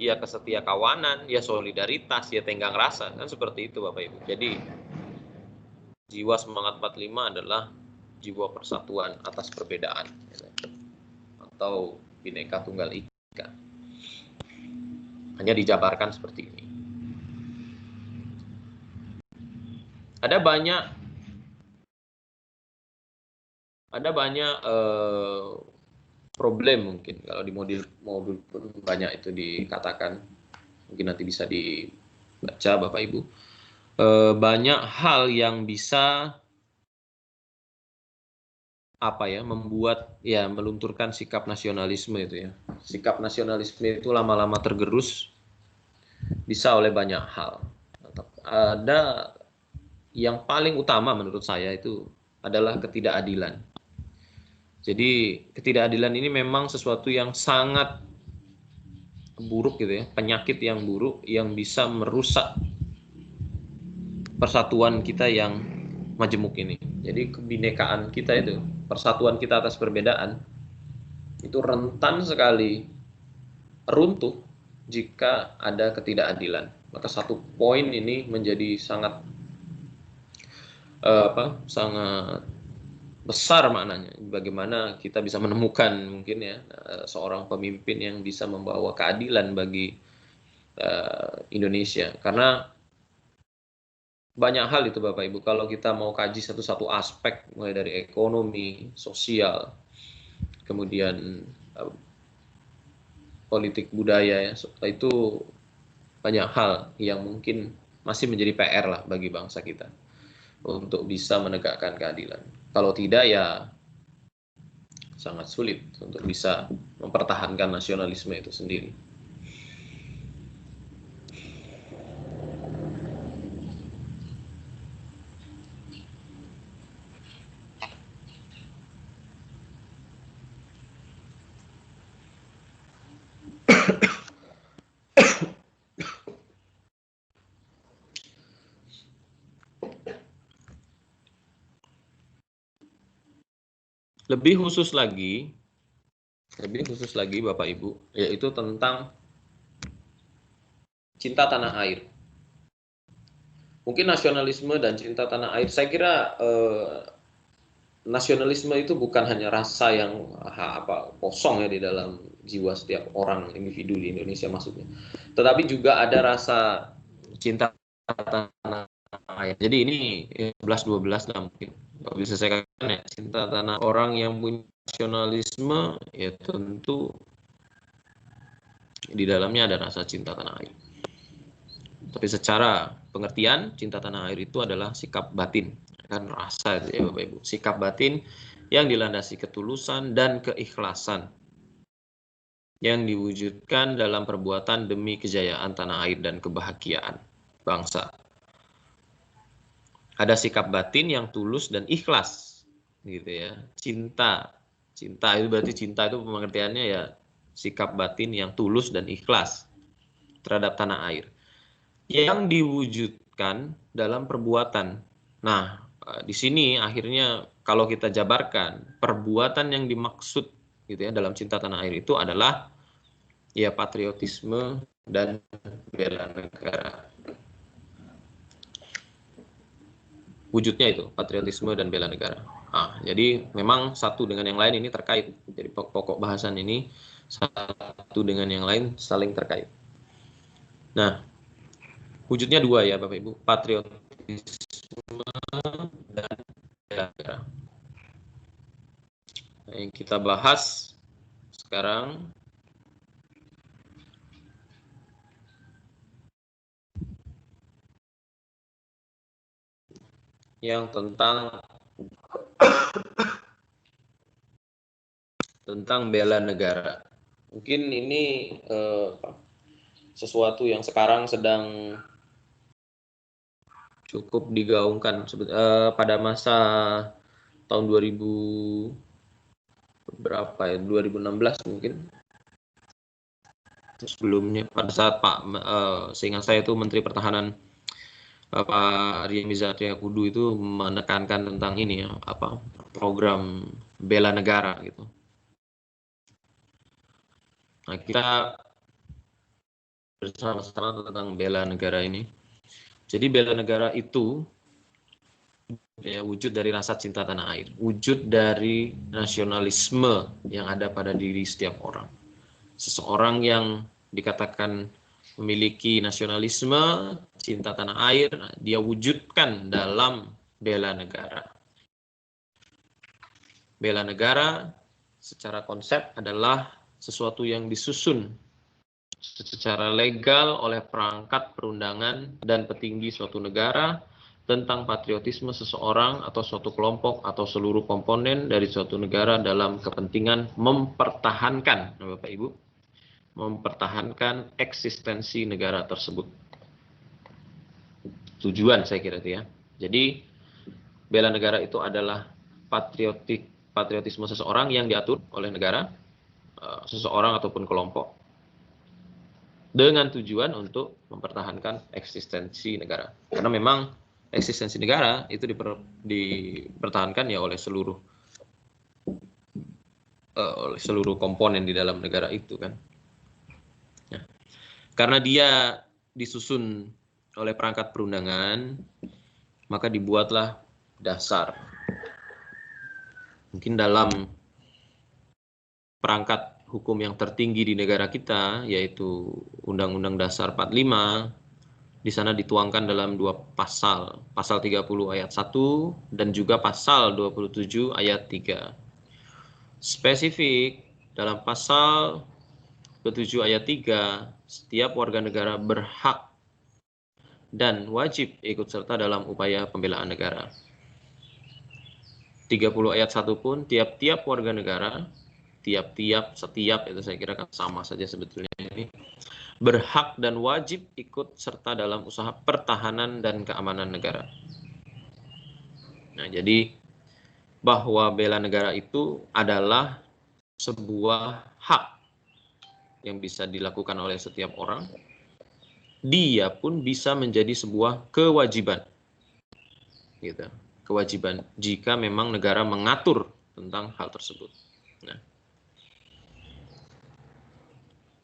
ya kesetiakawanan, ya solidaritas, ya tenggang rasa, kan seperti itu Bapak Ibu. Jadi jiwa semangat 45 adalah jiwa persatuan atas perbedaan atau Bhinneka Tunggal Ika. Hanya dijabarkan seperti ini. Ada banyak problem mungkin kalau di modul pun banyak itu dikatakan, mungkin nanti bisa dibaca Bapak Ibu. Banyak hal yang bisa membuat ya melunturkan sikap nasionalisme itu ya. Sikap nasionalisme itu lama-lama tergerus bisa oleh banyak hal. Ada yang paling utama menurut saya itu adalah ketidakadilan. Jadi ketidakadilan ini memang sesuatu yang sangat buruk gitu ya, penyakit yang buruk yang bisa merusak persatuan kita yang majemuk ini. Jadi kebinekaan kita itu, persatuan kita atas perbedaan itu rentan sekali runtuh jika ada ketidakadilan. Maka satu poin ini menjadi sangat sangat besar maknanya, bagaimana kita bisa menemukan mungkin ya seorang pemimpin yang bisa membawa keadilan bagi Indonesia. Karena banyak hal itu Bapak Ibu, kalau kita mau kaji satu-satu aspek mulai dari ekonomi, sosial, kemudian politik budaya ya, itu banyak hal yang mungkin masih menjadi PR lah bagi bangsa kita untuk bisa menegakkan keadilan. Kalau tidak ya sangat sulit untuk bisa mempertahankan nasionalisme itu sendiri. Lebih khusus lagi Bapak Ibu, yaitu tentang cinta tanah air. Mungkin nasionalisme dan cinta tanah air, saya kira nasionalisme itu bukan hanya rasa yang kosong ya di dalam jiwa setiap orang individu di Indonesia maksudnya, tetapi juga ada rasa cinta tanah air. Jadi ini 11-12 lah mungkin kalau bisa saya katakan ya, cinta tanah. Orang yang punya nasionalisme ya tentu Di dalamnya ada rasa cinta tanah air. Tapi secara pengertian, cinta tanah air itu adalah sikap batin. Kan rasa itu ya Bapak Ibu. Sikap batin yang dilandasi ketulusan dan keikhlasan. Yang diwujudkan dalam perbuatan demi kejayaan tanah air dan kebahagiaan bangsa. Ada sikap batin yang tulus dan ikhlas. Gitu ya. Cinta itu berarti cinta itu pengertiannya ya sikap batin yang tulus dan ikhlas terhadap tanah air yang diwujudkan dalam perbuatan. Nah, di sini akhirnya kalau kita jabarkan perbuatan yang dimaksud gitu ya dalam cinta tanah air itu adalah ya patriotisme dan bela negara. Wujudnya itu patriotisme dan bela negara. Nah, jadi memang satu dengan yang lain ini terkait. Jadi pokok bahasan ini satu dengan yang lain saling terkait. Nah, wujudnya dua ya Bapak Ibu, patriotisme dan bela negara. Nah, yang kita bahas sekarang yang tentang bela negara. Mungkin ini sesuatu yang sekarang sedang cukup digaungkan pada masa tahun 2000 berapa ya 2016 mungkin. Sebelumnya pada saat seingat saya itu Menteri Pertahanan Bapak Ria Mizar Triakudu itu menekankan tentang ini ya program bela negara gitu. Nah, kita bersama-sama tentang bela negara ini. Jadi bela negara itu ya wujud dari rasa cinta tanah air, wujud dari nasionalisme yang ada pada diri setiap orang. Seseorang yang dikatakan memiliki nasionalisme, cinta tanah air, dia wujudkan dalam bela negara. Bela negara secara konsep adalah sesuatu yang disusun secara legal oleh perangkat perundangan dan petinggi suatu negara tentang patriotisme seseorang atau suatu kelompok atau seluruh komponen dari suatu negara dalam kepentingan mempertahankan, Bapak Ibu, mempertahankan eksistensi negara tersebut. Tujuan saya kira itu ya. Jadi bela negara itu adalah patriotisme seseorang yang diatur oleh negara, seseorang ataupun kelompok, dengan tujuan untuk mempertahankan eksistensi negara. Karena memang eksistensi negara itu dipertahankan ya oleh seluruh komponen di dalam negara itu kan. Nah, karena dia disusun oleh perangkat perundangan, maka dibuatlah dasar. Mungkin dalam perangkat hukum yang tertinggi di negara kita, yaitu Undang-Undang Dasar 45, di sana dituangkan dalam dua pasal, pasal 30 ayat 1 dan juga pasal 27 ayat 3. Spesifik dalam pasal 27 ayat 3, setiap warga negara berhak dan wajib ikut serta dalam upaya pembelaan negara. 30 ayat 1 pun tiap-tiap warga negara, setiap itu saya kira kan sama saja sebetulnya ini, berhak dan wajib ikut serta dalam usaha pertahanan dan keamanan negara. Nah, jadi bahwa bela negara itu adalah sebuah hak yang bisa dilakukan oleh setiap orang. Dia pun bisa menjadi sebuah kewajiban. Gitu. Kewajiban jika memang negara mengatur tentang hal tersebut. Nah,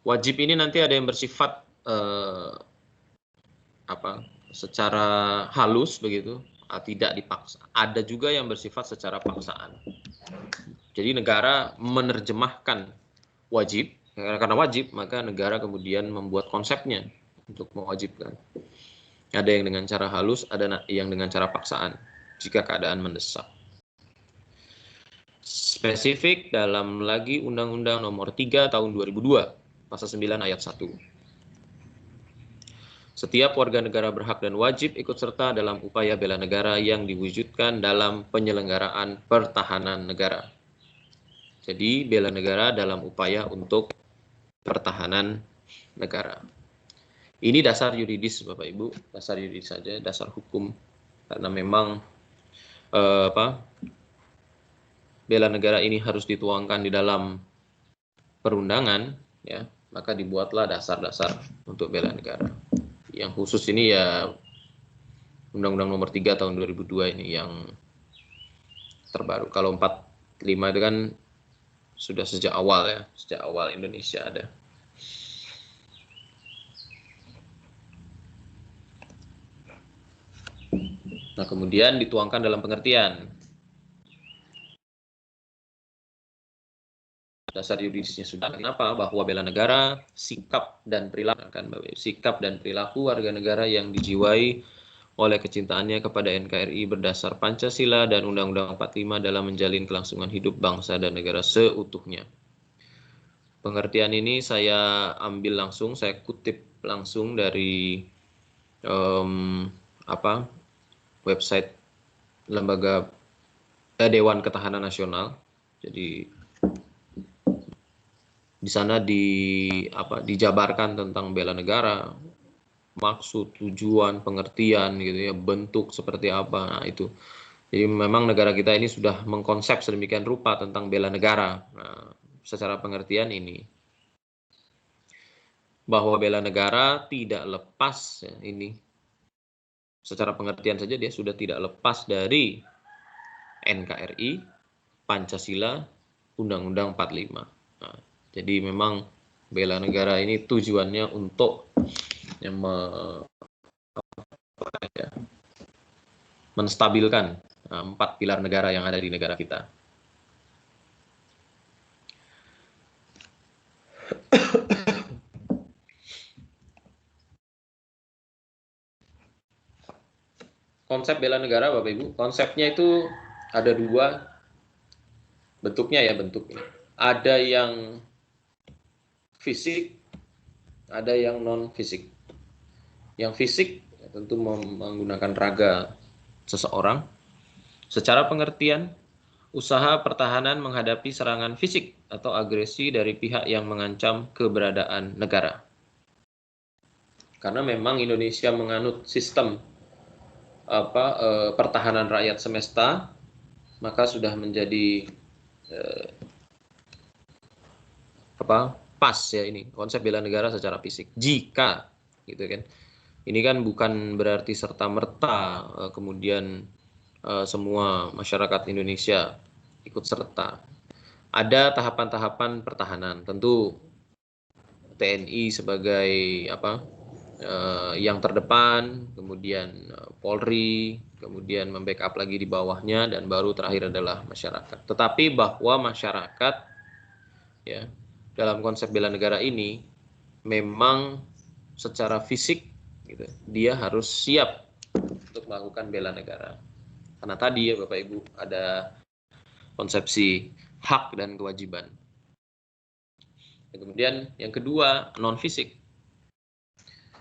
wajib ini nanti ada yang bersifat secara halus begitu, tidak dipaksa. Ada juga yang bersifat secara paksaan. Jadi negara menerjemahkan wajib, karena wajib maka negara kemudian membuat konsepnya untuk mewajibkan. Ada yang dengan cara halus, ada yang dengan cara paksaan jika keadaan mendesak. Spesifik dalam lagi Undang-Undang Nomor 3 Tahun 2002 pasal 9 ayat 1. Setiap warga negara berhak dan wajib ikut serta dalam upaya bela negara yang diwujudkan dalam penyelenggaraan pertahanan negara. Jadi bela negara dalam upaya untuk pertahanan negara. Ini dasar yuridis Bapak Ibu, dasar yuridis saja, dasar hukum. Karena memang bela negara ini harus dituangkan di dalam perundangan, ya, maka dibuatlah dasar-dasar untuk bela negara. Yang khusus ini ya Undang-Undang Nomor 3 tahun 2002 ini yang terbaru. Kalau 45 itu kan sudah sejak awal ya, sejak awal Indonesia ada. Nah, kemudian dituangkan dalam pengertian. Dasar yuridisnya sudah. Kenapa? Bahwa bela negara, sikap dan perilaku warga negara yang dijiwai oleh kecintaannya kepada NKRI berdasar Pancasila dan Undang-Undang 45 dalam menjalin kelangsungan hidup bangsa dan negara seutuhnya. Pengertian ini saya ambil langsung, saya kutip langsung dari website lembaga Dewan Ketahanan Nasional. Jadi di sana dijabarkan tentang bela negara, maksud, tujuan, pengertian gitu ya, bentuk seperti apa. Nah, itu. Jadi memang negara kita ini sudah mengkonsep sedemikian rupa tentang bela negara. Nah, secara pengertian ini bahwa bela negara tidak lepas ya, ini secara pengertian saja dia sudah tidak lepas dari NKRI, Pancasila, Undang-Undang 45. Nah, jadi memang bela negara ini tujuannya untuk menstabilkan 4 pilar negara yang ada di negara kita. Konsep bela negara Bapak Ibu, konsepnya itu ada 2 bentuknya ya, bentuknya. Ada yang fisik, ada yang non fisik. Yang fisik ya, tentu menggunakan raga seseorang. Secara pengertian, usaha pertahanan menghadapi serangan fisik atau agresi dari pihak yang mengancam keberadaan negara. Karena memang Indonesia menganut sistem pertahanan rakyat semesta, maka sudah menjadi pas ya ini konsep bela negara secara fisik. Jika gitu kan, ini kan bukan berarti serta merta kemudian semua masyarakat Indonesia ikut serta. Ada tahapan-tahapan pertahanan. Tentu TNI sebagai yang terdepan, kemudian Polri, kemudian membackup lagi di bawahnya, dan baru terakhir adalah masyarakat. Tetapi bahwa masyarakat ya dalam konsep bela negara ini memang secara fisik gitu, dia harus siap untuk melakukan bela negara. Karena tadi ya Bapak Ibu ada konsepsi hak dan kewajiban. Dan kemudian yang kedua, non fisik.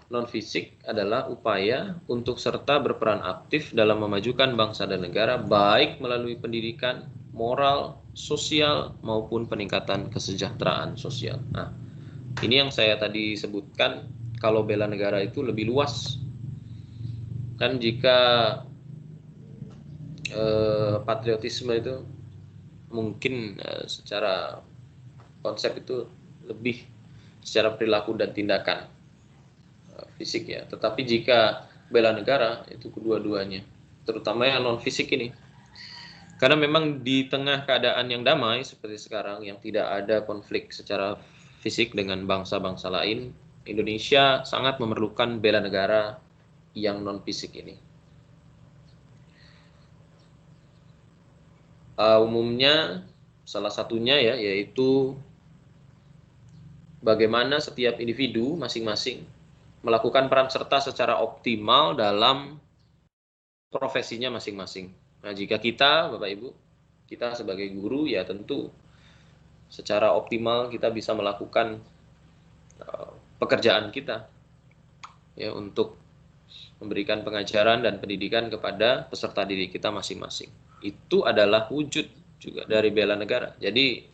Non fisik adalah upaya untuk serta berperan aktif dalam memajukan bangsa dan negara, baik melalui pendidikan, moral, sosial, maupun peningkatan kesejahteraan sosial. Nah, ini yang saya tadi sebutkan, kalau bela negara itu lebih luas. Kan jika patriotisme itu mungkin secara konsep itu lebih secara perilaku dan tindakan fisik ya. Tetapi jika bela negara itu kedua-duanya, terutama yang non fisik ini. Karena memang di tengah keadaan yang damai seperti sekarang, yang tidak ada konflik secara fisik dengan bangsa-bangsa lain, Indonesia sangat memerlukan bela negara yang non fisik ini. Umumnya salah satunya ya yaitu bagaimana setiap individu masing-masing melakukan peran serta secara optimal dalam profesinya masing-masing. Nah, jika kita, Bapak Ibu, kita sebagai guru ya tentu secara optimal kita bisa melakukan pekerjaan kita ya untuk memberikan pengajaran dan pendidikan kepada peserta didik kita masing-masing. Itu adalah wujud juga dari bela negara. Jadi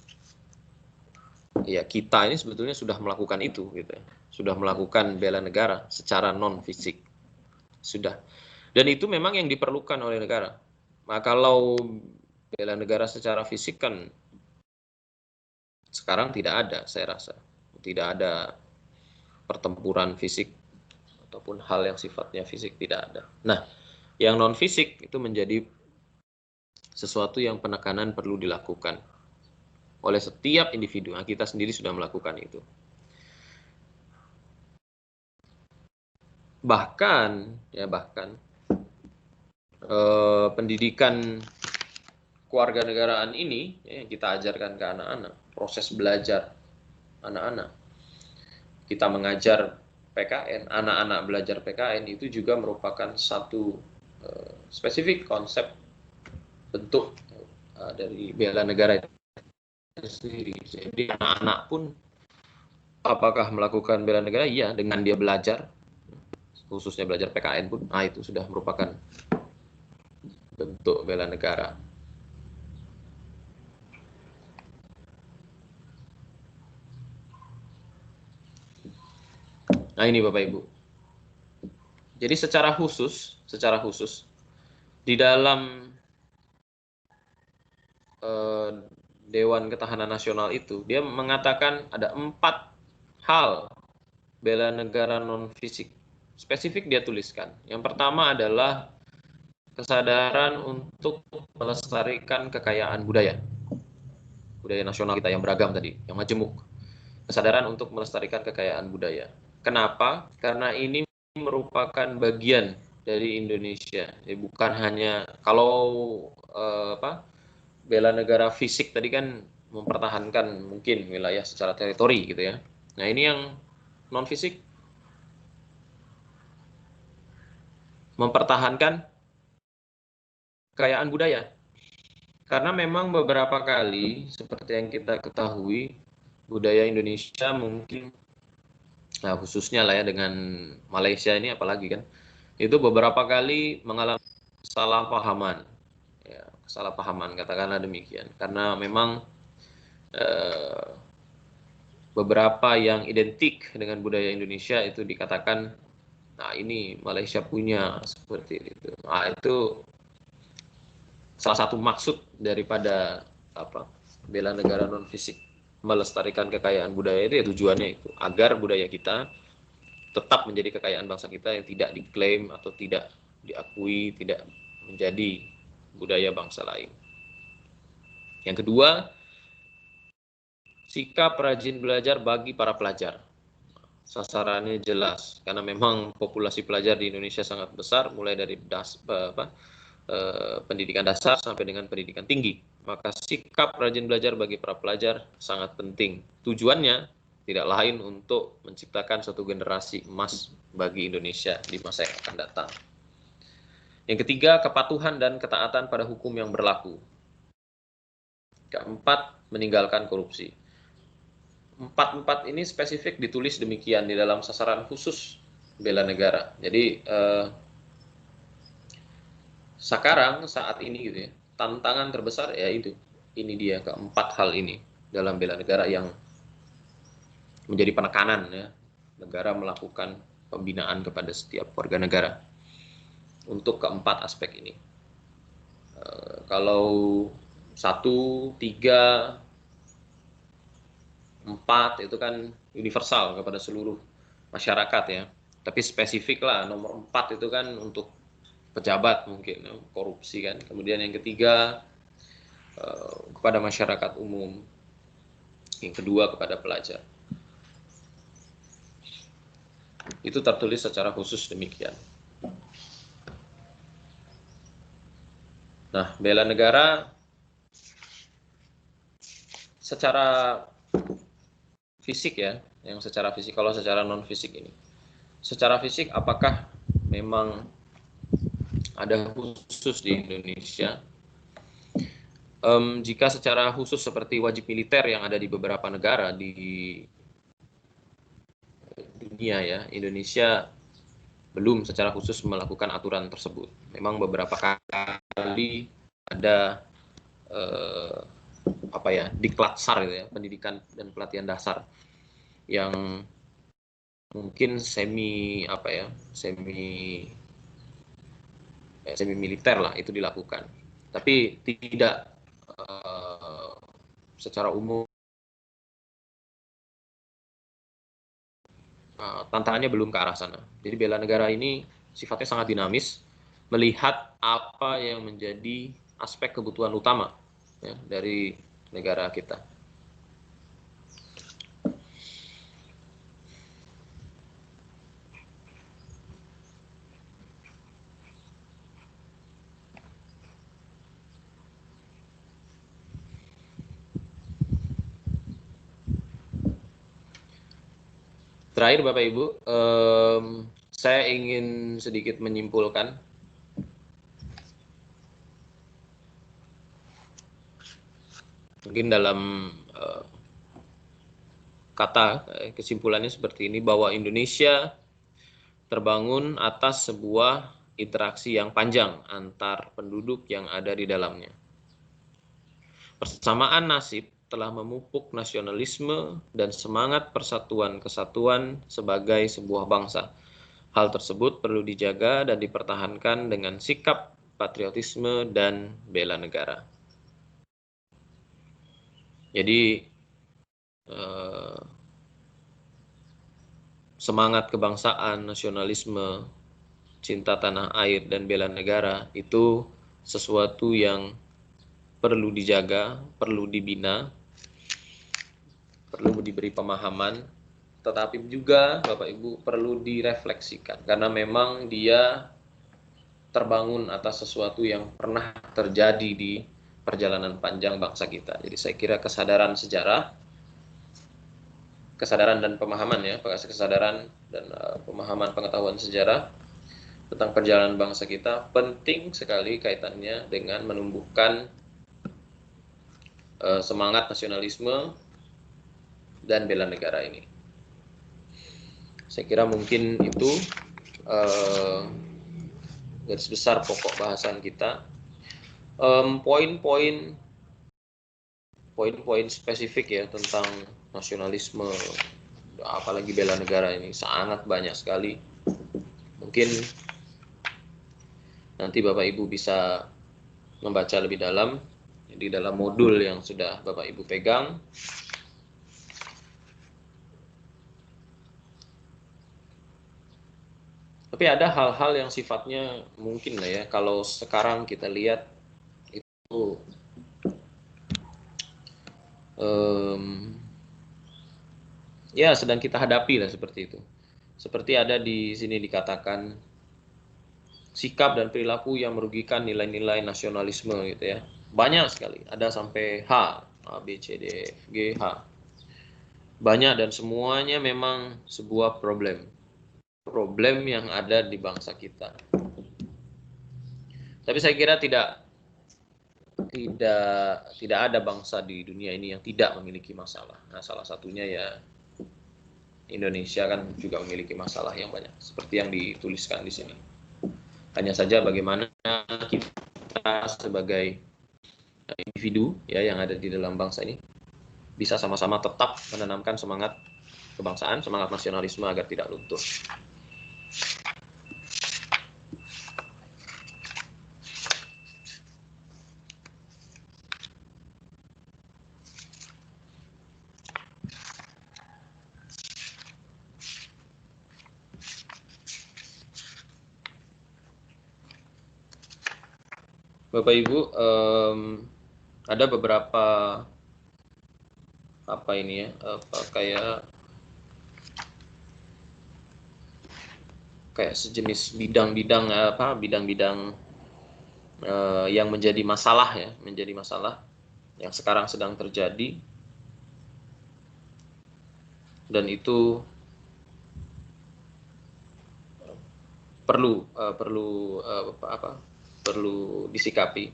ya kita ini sebetulnya sudah melakukan itu gitu ya. Sudah melakukan bela negara secara non fisik. Sudah. Dan itu memang yang diperlukan oleh negara. Nah, kalau bela negara secara fisik kan sekarang tidak ada, saya rasa. Tidak ada pertempuran fisik ataupun hal yang sifatnya fisik, tidak ada. Nah, yang non fisik itu menjadi sesuatu yang penekanan perlu dilakukan oleh setiap individu. Nah, kita sendiri sudah melakukan itu. Bahkan pendidikan kewarganegaraan ini yang kita ajarkan ke anak-anak, proses belajar anak-anak. Kita mengajar PKN, anak-anak belajar PKN itu juga merupakan satu spesifik konsep bentuk dari bela negara itu sendiri. Jadi anak-anak pun apakah melakukan bela negara? Iya, dengan dia belajar, khususnya belajar PKN pun, itu sudah merupakan bentuk bela negara. Nah ini Bapak Ibu. Jadi secara khusus di dalam Dewan Ketahanan Nasional itu dia mengatakan ada 4 hal bela negara non fisik. Spesifik dia tuliskan. Yang pertama adalah kesadaran untuk melestarikan kekayaan budaya nasional kita yang beragam tadi, yang majemuk. Kesadaran untuk melestarikan kekayaan budaya. Kenapa? Karena ini merupakan bagian dari Indonesia. Jadi bukan hanya kalau bela negara fisik tadi kan mempertahankan mungkin wilayah secara teritori gitu ya. Nah ini yang non fisik mempertahankan kekayaan budaya. Karena memang beberapa kali seperti yang kita ketahui budaya Indonesia mungkin khususnya lah ya dengan Malaysia ini apalagi kan itu beberapa kali mengalami kesalahpahaman katakanlah demikian karena memang beberapa yang identik dengan budaya Indonesia itu dikatakan ini Malaysia punya seperti itu. Itu salah satu maksud daripada bela negara non fisik, melestarikan kekayaan budaya itu ya tujuannya itu agar budaya kita tetap menjadi kekayaan bangsa kita yang tidak diklaim atau tidak diakui, tidak menjadi budaya bangsa lain. Yang kedua, sikap rajin belajar bagi para pelajar. Sasarannya jelas karena memang populasi pelajar di Indonesia sangat besar, mulai dari pendidikan dasar sampai dengan pendidikan tinggi. Maka sikap rajin belajar bagi para pelajar sangat penting. Tujuannya tidak lain untuk menciptakan suatu generasi emas bagi Indonesia di masa yang akan datang. Yang ketiga, kepatuhan dan ketaatan pada hukum yang berlaku. Keempat, meninggalkan korupsi. Empat ini spesifik ditulis demikian di dalam sasaran khusus bela negara. Jadi sekarang saat ini gitu ya, tantangan terbesar ya itu. Ini dia keempat hal ini dalam bela negara yang menjadi penekanan ya. Negara melakukan pembinaan kepada setiap warga negara untuk keempat aspek ini. Kalau 1, 3, 4 itu kan universal kepada seluruh masyarakat ya. Tapi spesifik lah nomor 4 itu kan untuk pejabat mungkin korupsi kan. Kemudian yang ketiga kepada masyarakat umum. Yang kedua kepada pelajar. Itu tertulis secara khusus demikian. Nah, bela negara secara fisik ya, yang secara fisik, kalau secara non fisik ini. Secara fisik apakah memang ada khusus di Indonesia? Jika secara khusus seperti wajib militer yang ada di beberapa negara di dunia ya, Indonesia belum secara khusus melakukan aturan tersebut. Memang beberapa kali ada Diklat-SAR gitu ya, pendidikan dan pelatihan dasar yang mungkin semi militer lah itu dilakukan. Tapi tidak secara umum. Tantangannya belum ke arah sana. Jadi bela negara ini sifatnya sangat dinamis, melihat apa yang menjadi aspek kebutuhan utama ya, dari negara kita. Terakhir Bapak Ibu, saya ingin sedikit menyimpulkan mungkin dalam kata kesimpulannya seperti ini, bahwa Indonesia terbangun atas sebuah interaksi yang panjang antar penduduk yang ada di dalamnya. Persamaan nasib telah memupuk nasionalisme dan semangat persatuan kesatuan sebagai sebuah bangsa. Hal tersebut perlu dijaga dan dipertahankan dengan sikap patriotisme dan bela negara. Jadi semangat kebangsaan, nasionalisme, cinta tanah air, dan bela negara itu sesuatu yang perlu dijaga, perlu dibina, perlu diberi pemahaman, tetapi juga Bapak Ibu perlu direfleksikan karena memang dia terbangun atas sesuatu yang pernah terjadi di perjalanan panjang bangsa kita. Jadi saya kira kesadaran sejarah, kesadaran dan pemahaman ya, kesadaran dan pemahaman pengetahuan sejarah tentang perjalanan bangsa kita penting sekali kaitannya dengan menumbuhkan semangat nasionalisme dan bela negara ini. Saya kira mungkin itu garis besar pokok bahasan kita. Poin-poin spesifik ya tentang nasionalisme, apalagi bela negara ini sangat banyak sekali. Mungkin nanti Bapak Ibu bisa membaca lebih dalam di dalam modul yang sudah Bapak Ibu pegang. Tapi ada hal-hal yang sifatnya mungkin lah ya, kalau sekarang kita lihat itu ya sedang kita hadapi lah seperti itu. Seperti ada di sini dikatakan sikap dan perilaku yang merugikan nilai-nilai nasionalisme gitu ya. Banyak sekali, ada sampai H, A, B, C, D, F, G, H. Banyak dan semuanya memang sebuah problem yang ada di bangsa kita. Tapi saya kira tidak ada bangsa di dunia ini yang tidak memiliki masalah. Nah, salah satunya ya Indonesia kan juga memiliki masalah yang banyak seperti yang dituliskan di sini. Hanya saja bagaimana kita sebagai individu ya yang ada di dalam bangsa ini bisa sama-sama tetap menanamkan semangat kebangsaan, semangat nasionalisme agar tidak luntur. Bapak Ibu, ada beberapa kayak sejenis bidang-bidang yang menjadi masalah yang sekarang sedang terjadi, dan itu perlu disikapi.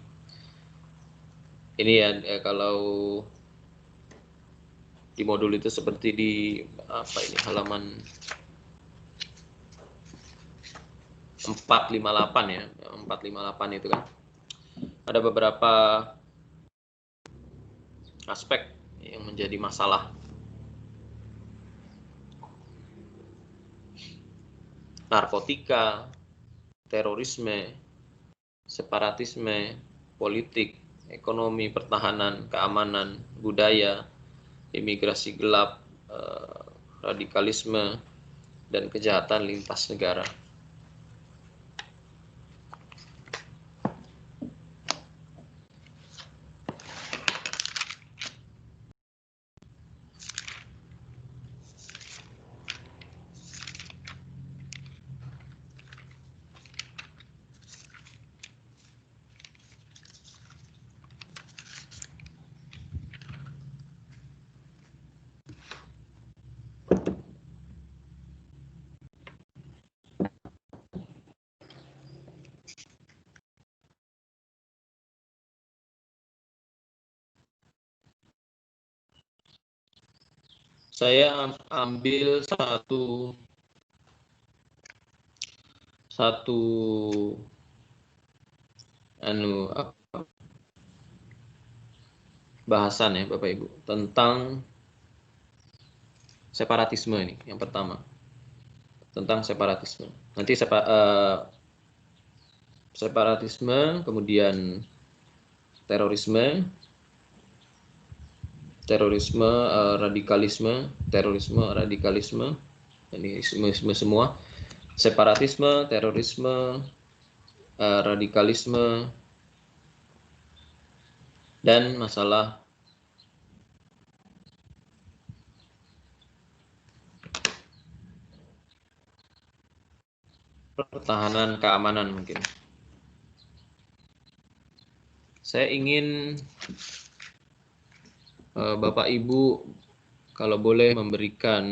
Ini ya kalau di modul itu seperti di halaman 458 ya. 458 itu kan ada beberapa aspek yang menjadi masalah. Narkotika, terorisme, separatisme, politik, ekonomi, pertahanan, keamanan, budaya, imigrasi gelap, radikalisme, dan kejahatan lintas negara. Saya ambil satu bahasan ya Bapak Ibu tentang separatisme ini yang pertama. Tentang separatisme. Nanti separatisme, kemudian terorisme, radikalisme, ini semua, separatisme, terorisme, radikalisme, dan masalah pertahanan keamanan mungkin. Saya ingin Bapak Ibu kalau boleh memberikan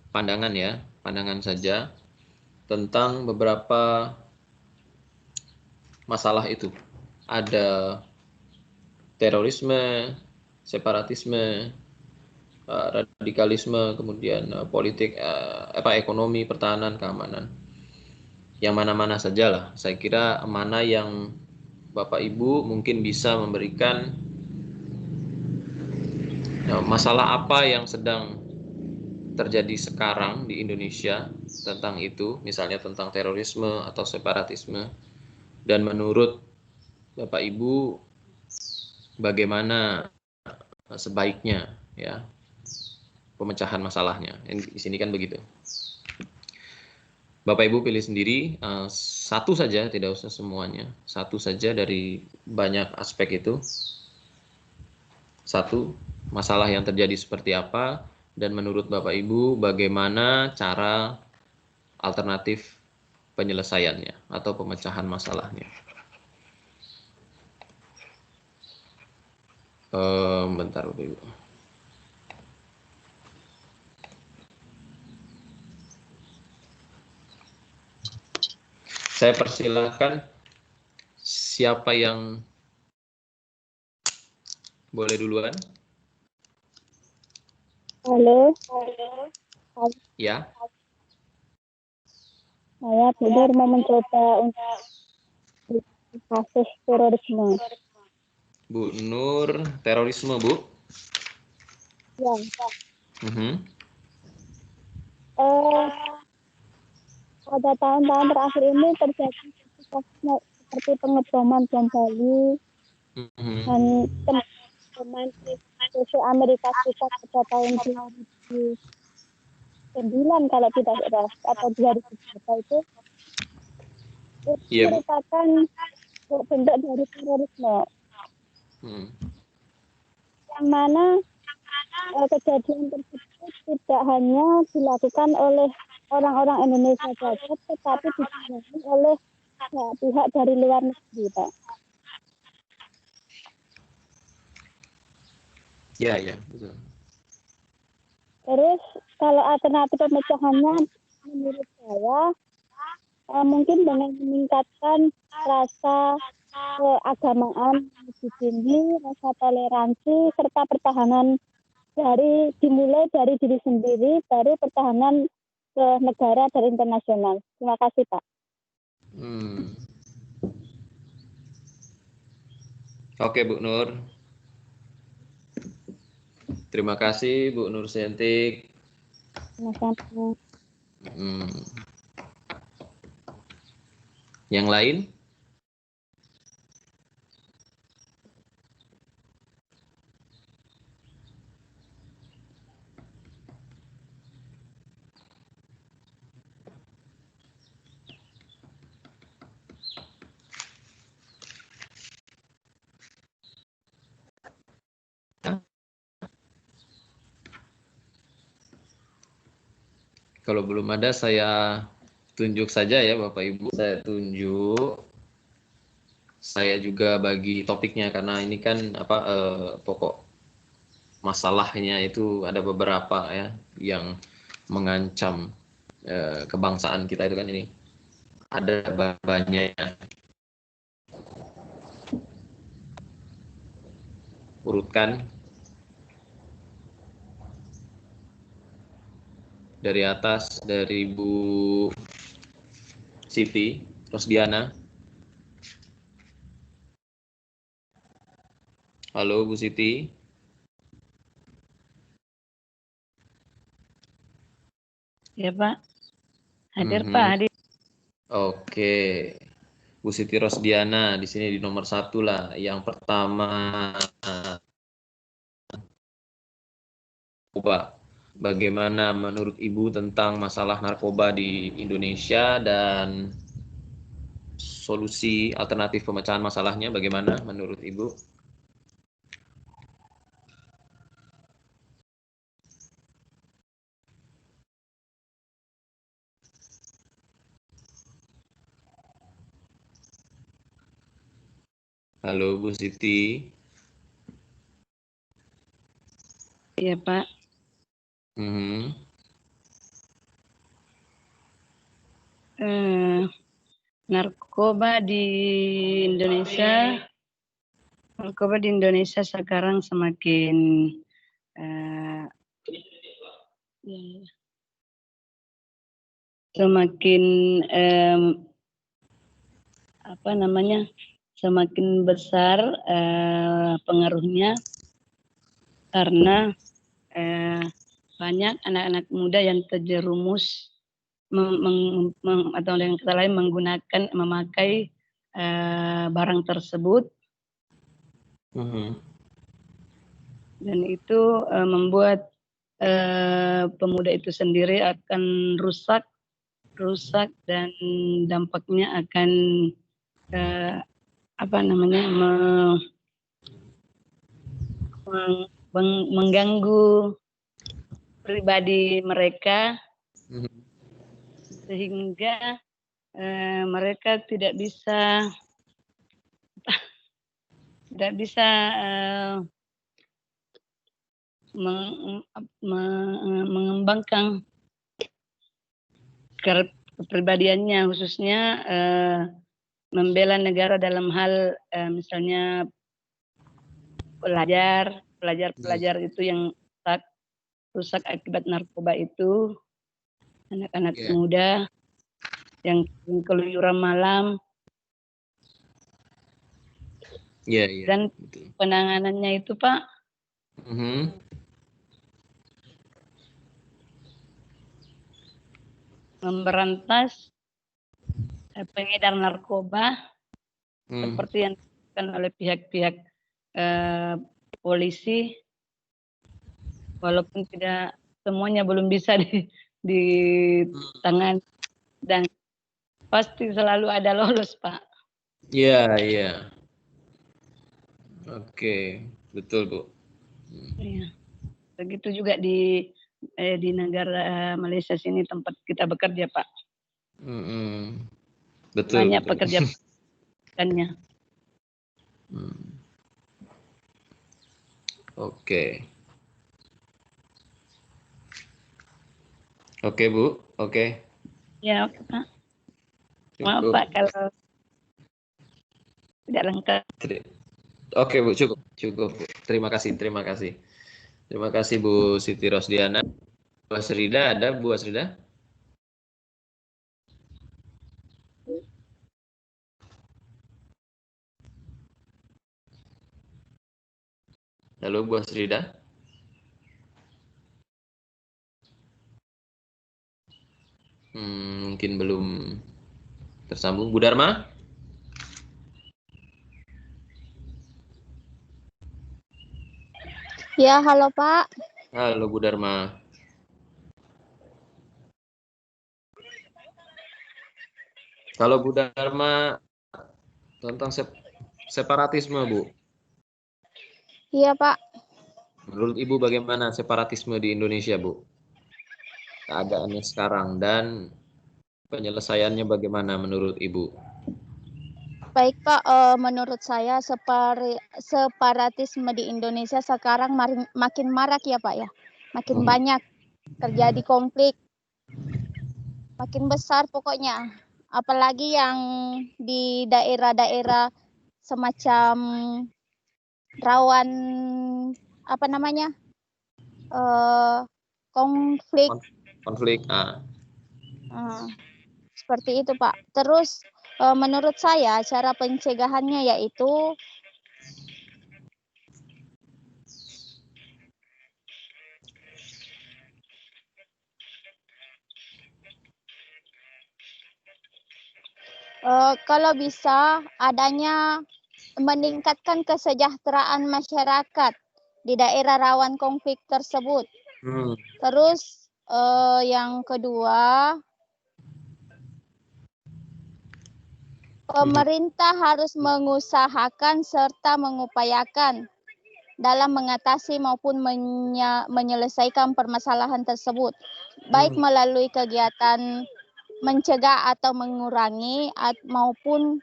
pandangan ya, pandangan saja tentang beberapa masalah itu. Ada terorisme, separatisme, radikalisme, kemudian politik, ekonomi, pertahanan, keamanan. Yang mana-mana sajalah. Saya kira mana yang Bapak Ibu mungkin bisa memberikan masalah apa yang sedang terjadi sekarang di Indonesia tentang itu, misalnya tentang terorisme atau separatisme, dan menurut Bapak Ibu bagaimana sebaiknya ya pemecahan masalahnya. Di sini kan begitu. Bapak Ibu pilih sendiri satu saja, tidak usah semuanya. Satu saja dari banyak aspek itu. Satu, masalah yang terjadi seperti apa, dan menurut Bapak Ibu bagaimana cara alternatif penyelesaiannya atau pemecahan masalahnya. Bentar Bapak Ibu. Saya persilahkan siapa yang boleh duluan? Halo. Ya. Saya Bu Nur mau mencoba untuk kasus terorisme. Bu Nur, terorisme Bu? Ya. Pada tahun-tahun terakhir ini terjadi seperti pengeboman bom Bali dan pengeboman di Amerika Serikat pada tahun 2009 kalau tidak salah atau 2003 itu merupakan bentuk dari terorisme. Yang mana kejadian tersebut tidak hanya dilakukan oleh orang-orang Indonesia saja, tetapi dilakukan oleh pihak dari luar negeri, Pak. Ya, betul. Terus kalau alternatif pemecahannya menurut saya mungkin dengan meningkatkan rasa keagamaan lebih tinggi, rasa toleransi, serta pertahanan dimulai dari diri sendiri, baru pertahanan ke negara dan internasional. Terima kasih, Pak. Hmm. Oke, Bu Nur. Terima kasih, Bu Nur Sentik. Sama-sama. Hmm. Yang lain? Kalau belum ada, saya tunjuk saja ya, Bapak Ibu. Saya tunjuk. Saya juga bagi topiknya karena ini kan pokok masalahnya itu ada beberapa ya yang mengancam kebangsaan kita itu kan ini. Ada banyak urutkan dari atas dari Bu Siti Rosdiana. Halo Bu Siti. Ya Pak, hadir Mhm. Pak, hadir. Oke, Bu Siti Rosdiana di sini di nomor 1 lah. Yang pertama, narkoba. Bagaimana menurut Ibu tentang masalah narkoba di Indonesia dan solusi alternatif pemecahan masalahnya bagaimana menurut Ibu? Halo Bu Siti. Ya Pak, Mhm. narkoba di Indonesia, sekarang semakin eh, semakin apa namanya, semakin besar pengaruhnya karena banyak anak-anak muda yang terjerumus atau dengan kata lain memakai barang tersebut, Mhm. dan itu membuat pemuda itu sendiri akan rusak dan dampaknya akan apa namanya mengganggu pribadi mereka Mhm. sehingga mereka tidak bisa mengembangkan kepribadiannya, khususnya membela negara dalam hal misalnya pelajar itu yang rusak akibat narkoba itu, anak-anak Yeah. muda yang keluyuran malam, Iya, iya, dan betul. penanganannya itu Pak Mhm. memberantas pengedar narkoba Hmm. seperti yang dilakukan oleh pihak-pihak polisi, walaupun tidak semuanya belum bisa tangan, dan pasti selalu ada lolos Pak. Iya, iya. Oke, betul Bu. Iya. Begitu juga di negara Malaysia sini tempat kita bekerja Pak. Mhm. Betul, Banyak betul. pekerjaannya. Hmm. Oke. Oke Bu, oke. Ya oke Pak. Maaf Cukup. Pak kalau tidak lengkap. Oke Bu, cukup. Cukup Bu. Terima kasih, terima kasih. Terima kasih Bu Siti Rosdiana. Bu Asrida ada Bu Asrida? Halo Bu Asrida. Mungkin belum tersambung. Bu Dharma? Ya, halo Pak. Halo Bu Dharma. Kalau Bu Dharma tentang separatisme, Bu. Iya Pak. Menurut Ibu bagaimana separatisme di Indonesia, Bu? Keadaannya sekarang dan penyelesaiannya bagaimana menurut Ibu? Baik Pak, menurut saya separatisme di Indonesia sekarang makin marak ya Pak ya. Makin banyak terjadi konflik, makin besar pokoknya. Apalagi yang di daerah-daerah semacam rawan apa namanya konflik. Konflik. Seperti itu Pak. Terus menurut saya cara pencegahannya yaitu kalau bisa adanya meningkatkan kesejahteraan masyarakat di daerah rawan konflik tersebut. Terus yang kedua, pemerintah harus mengusahakan serta mengupayakan dalam mengatasi maupun menyelesaikan permasalahan tersebut, baik melalui kegiatan mencegah atau mengurangi maupun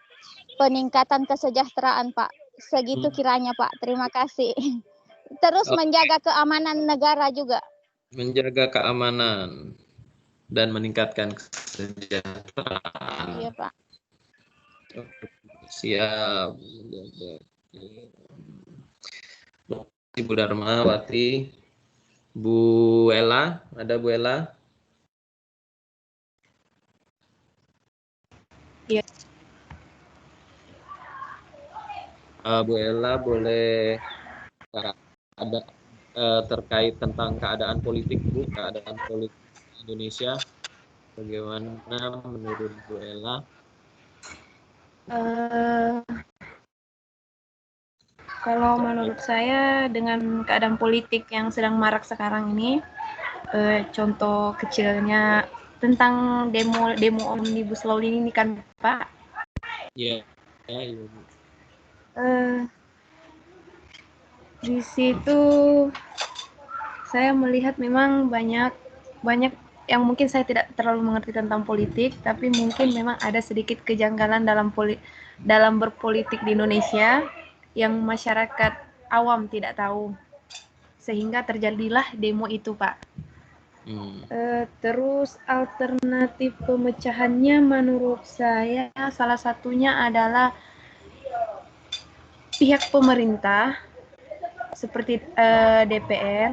peningkatan kesejahteraan, Pak. Segitu kiranya, Pak. Terima kasih. Terus menjaga keamanan negara juga. Menjaga keamanan dan meningkatkan kesejahteraan. Iya, Pak. Siap. Bu Dharmawati. Bu Ella, ada Bu Ella? Iya. Bu Ella boleh ada terkait tentang keadaan politik, Bu, keadaan politik Indonesia, bagaimana menurut Bu Ella? Kalau menurut saya dengan keadaan politik yang sedang marak sekarang ini, contoh kecilnya tentang demo omnibus law ini kan Pak. Iya. Di situ saya melihat memang banyak yang mungkin saya tidak terlalu mengerti tentang politik, tapi mungkin memang ada sedikit kejanggalan dalam berpolitik di Indonesia yang masyarakat awam tidak tahu, sehingga terjadilah demo itu, Pak. Terus alternatif pemecahannya menurut saya salah satunya adalah pihak pemerintah seperti DPR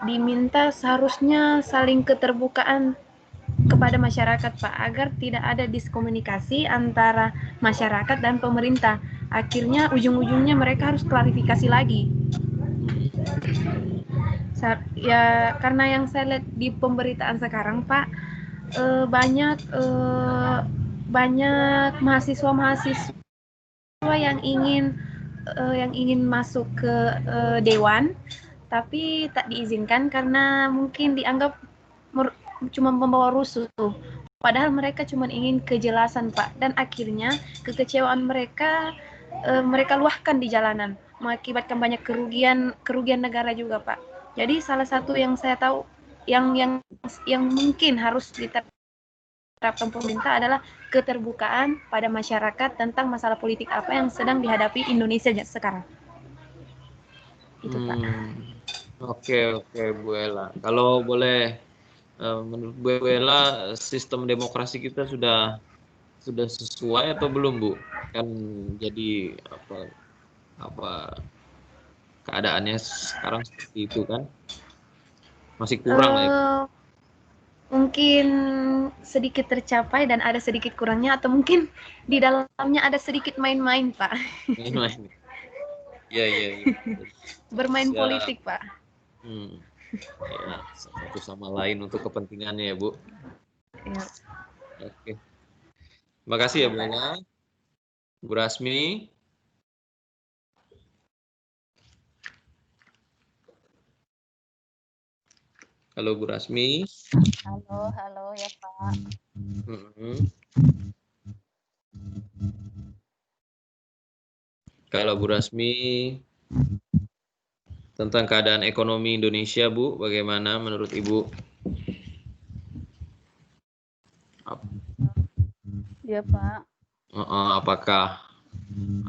diminta seharusnya saling keterbukaan kepada masyarakat, Pak, agar tidak ada diskomunikasi antara masyarakat dan pemerintah. Akhirnya ujung-ujungnya mereka harus klarifikasi lagi. Ya karena yang saya lihat di pemberitaan sekarang, Pak, banyak mahasiswa yang ingin masuk ke dewan, tapi tak diizinkan karena mungkin dianggap cuma membawa rusuh. Padahal mereka cuma ingin kejelasan, Pak. Dan akhirnya kekecewaan mereka luahkan di jalanan, mengakibatkan banyak kerugian negara juga, Pak. Jadi salah satu yang saya tahu yang mungkin harus diterapkan pemerintah adalah keterbukaan pada masyarakat tentang masalah politik apa yang sedang dihadapi Indonesia sekarang. Itu, Pak. Oke, Bu Ella. Kalau boleh, menurut Bu Ella, sistem demokrasi kita sudah sesuai atau belum, Bu? Kan jadi apa keadaannya sekarang seperti itu kan? Masih kurang lah ya. Mungkin sedikit tercapai dan ada sedikit kurangnya, atau mungkin di dalamnya ada sedikit main-main, Pak. Main-main. Iya, iya, iya. Bermain Siap. politik, Pak. Ya, satu sama lain untuk kepentingannya ya, Bu. Ya. Oke. Terima kasih ya, Bu Ella. Bu Rasmi. Halo Bu Rasmi. Halo ya Pak. Kalau Bu Rasmi tentang keadaan ekonomi Indonesia, Bu, bagaimana menurut Ibu? Ya Pak. Apakah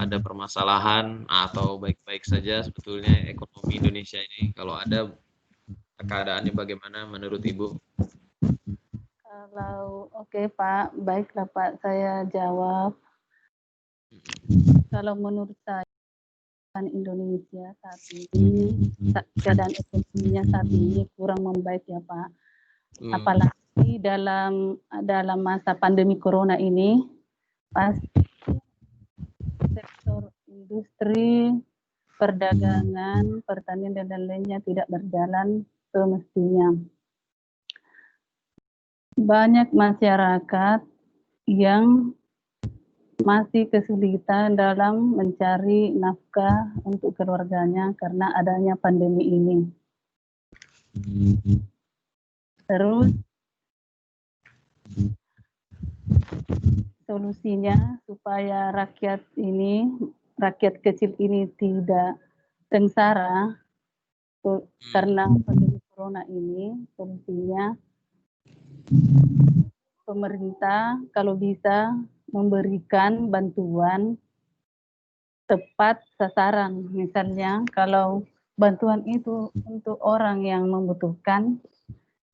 ada permasalahan atau baik-baik saja sebetulnya ekonomi Indonesia ini? Kalau ada, keadaannya bagaimana menurut Ibu? Kalau oke Pak, baiklah Pak, saya jawab. Kalau menurut saya Indonesia saat ini, keadaan ekonominya saat ini kurang membaik ya Pak. Apalagi dalam masa pandemi corona ini, pasti sektor industri, perdagangan, pertanian dan lain-lainnya tidak berjalan semestinya. Banyak masyarakat yang masih kesulitan dalam mencari nafkah untuk keluarganya karena adanya pandemi ini. Terus solusinya supaya rakyat kecil ini tidak sengsara karena pandemi corona ini, solusinya pemerintah kalau bisa memberikan bantuan tepat sasaran. Misalnya kalau bantuan itu untuk orang yang membutuhkan,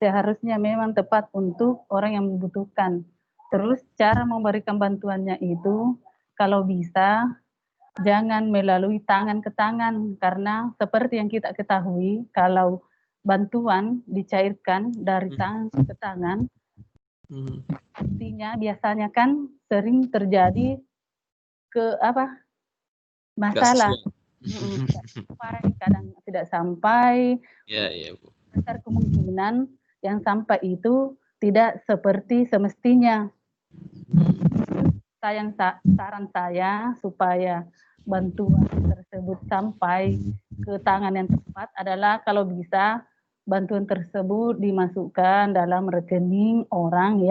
seharusnya memang tepat untuk orang yang membutuhkan. Terus cara memberikan bantuannya itu kalau bisa jangan melalui tangan ke tangan, karena seperti yang kita ketahui kalau bantuan dicairkan dari tangan ke tangan, artinya biasanya kan sering terjadi masalah. Kadang tidak sampai. Ya, Bu. Besar kemungkinan yang sampai itu tidak seperti semestinya. Saran saya supaya bantuan tersebut sampai ke tangan yang tepat adalah kalau bisa bantuan tersebut dimasukkan dalam rekening orang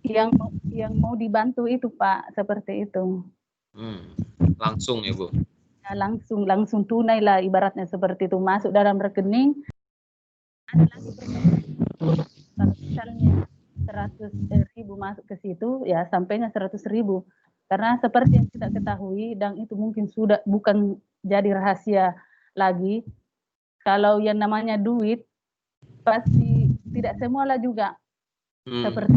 yang mau dibantu itu Pak, seperti itu. Langsung ya Bu? Ya, langsung tunai lah ibaratnya seperti itu, masuk dalam rekening. Kalau misalnya 100.000 masuk ke situ, ya sampainya 100.000. Karena seperti yang kita ketahui, dan itu mungkin sudah bukan jadi rahasia lagi, kalau yang namanya duit, pasti tidak semualah juga. Seperti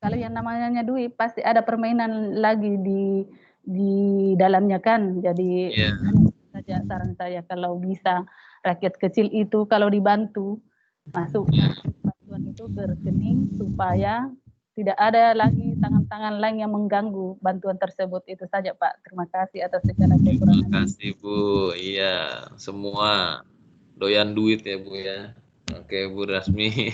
kalau yang namanya duit, pasti ada permainan lagi di dalamnya kan. Jadi saja saran saya kalau bisa rakyat kecil itu kalau dibantu masuk bantuan itu ke rekening supaya tidak ada lagi tangan-tangan lain yang mengganggu bantuan tersebut. Itu saja Pak. Terima kasih atas segala kekurangan. Terima kasih Bu. Iya, semua doyan duit ya Bu ya. Oke Bu Rasmi.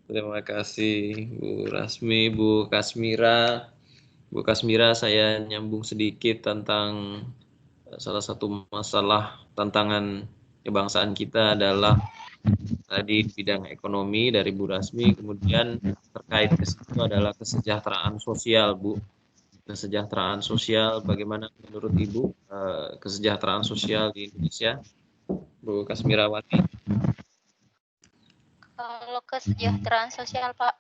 Terima kasih Bu Rasmi, Bu Kasmira. Bu Kasmira, saya nyambung sedikit tentang salah satu masalah tantangan kebangsaan kita adalah tadi bidang ekonomi dari Bu Rasmi, kemudian terkait ke situ adalah kesejahteraan sosial, Bu. Kesejahteraan sosial, bagaimana menurut Ibu kesejahteraan sosial di Indonesia, Bu Kasmirawati? Kalau kesejahteraan sosial Pak,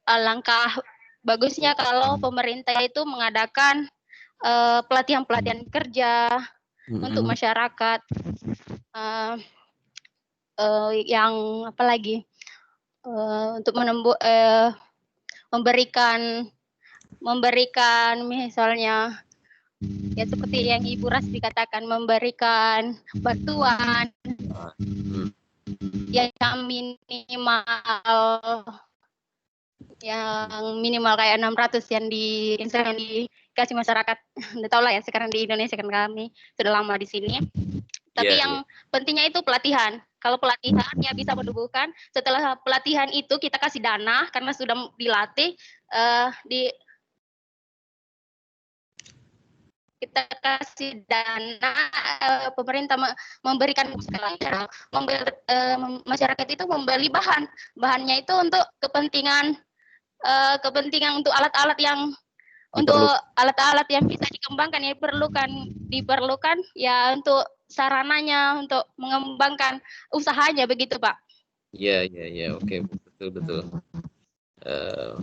alangkah bagusnya kalau pemerintah itu mengadakan pelatihan-pelatihan kerja untuk masyarakat, yang apalagi untuk memberikan misalnya ya seperti yang Ibu Rasmi katakan, memberikan bantuan yang minimal kayak 600 yang di kasih masyarakat. Udah tau lah ya sekarang di Indonesia kan kami sudah lama di sini. Tapi yang pentingnya itu pelatihan. Kalau pelatihan ya bisa menumbuhkan. Setelah pelatihan itu kita kasih dana karena sudah dilatih kita kasih dana, pemerintah memberikan masyarakat itu membeli bahannya itu untuk kepentingan untuk alat-alat yang bisa dikembangkan ya diperlukan ya untuk sarananya untuk mengembangkan usahanya begitu Pak. Iya, oke, betul.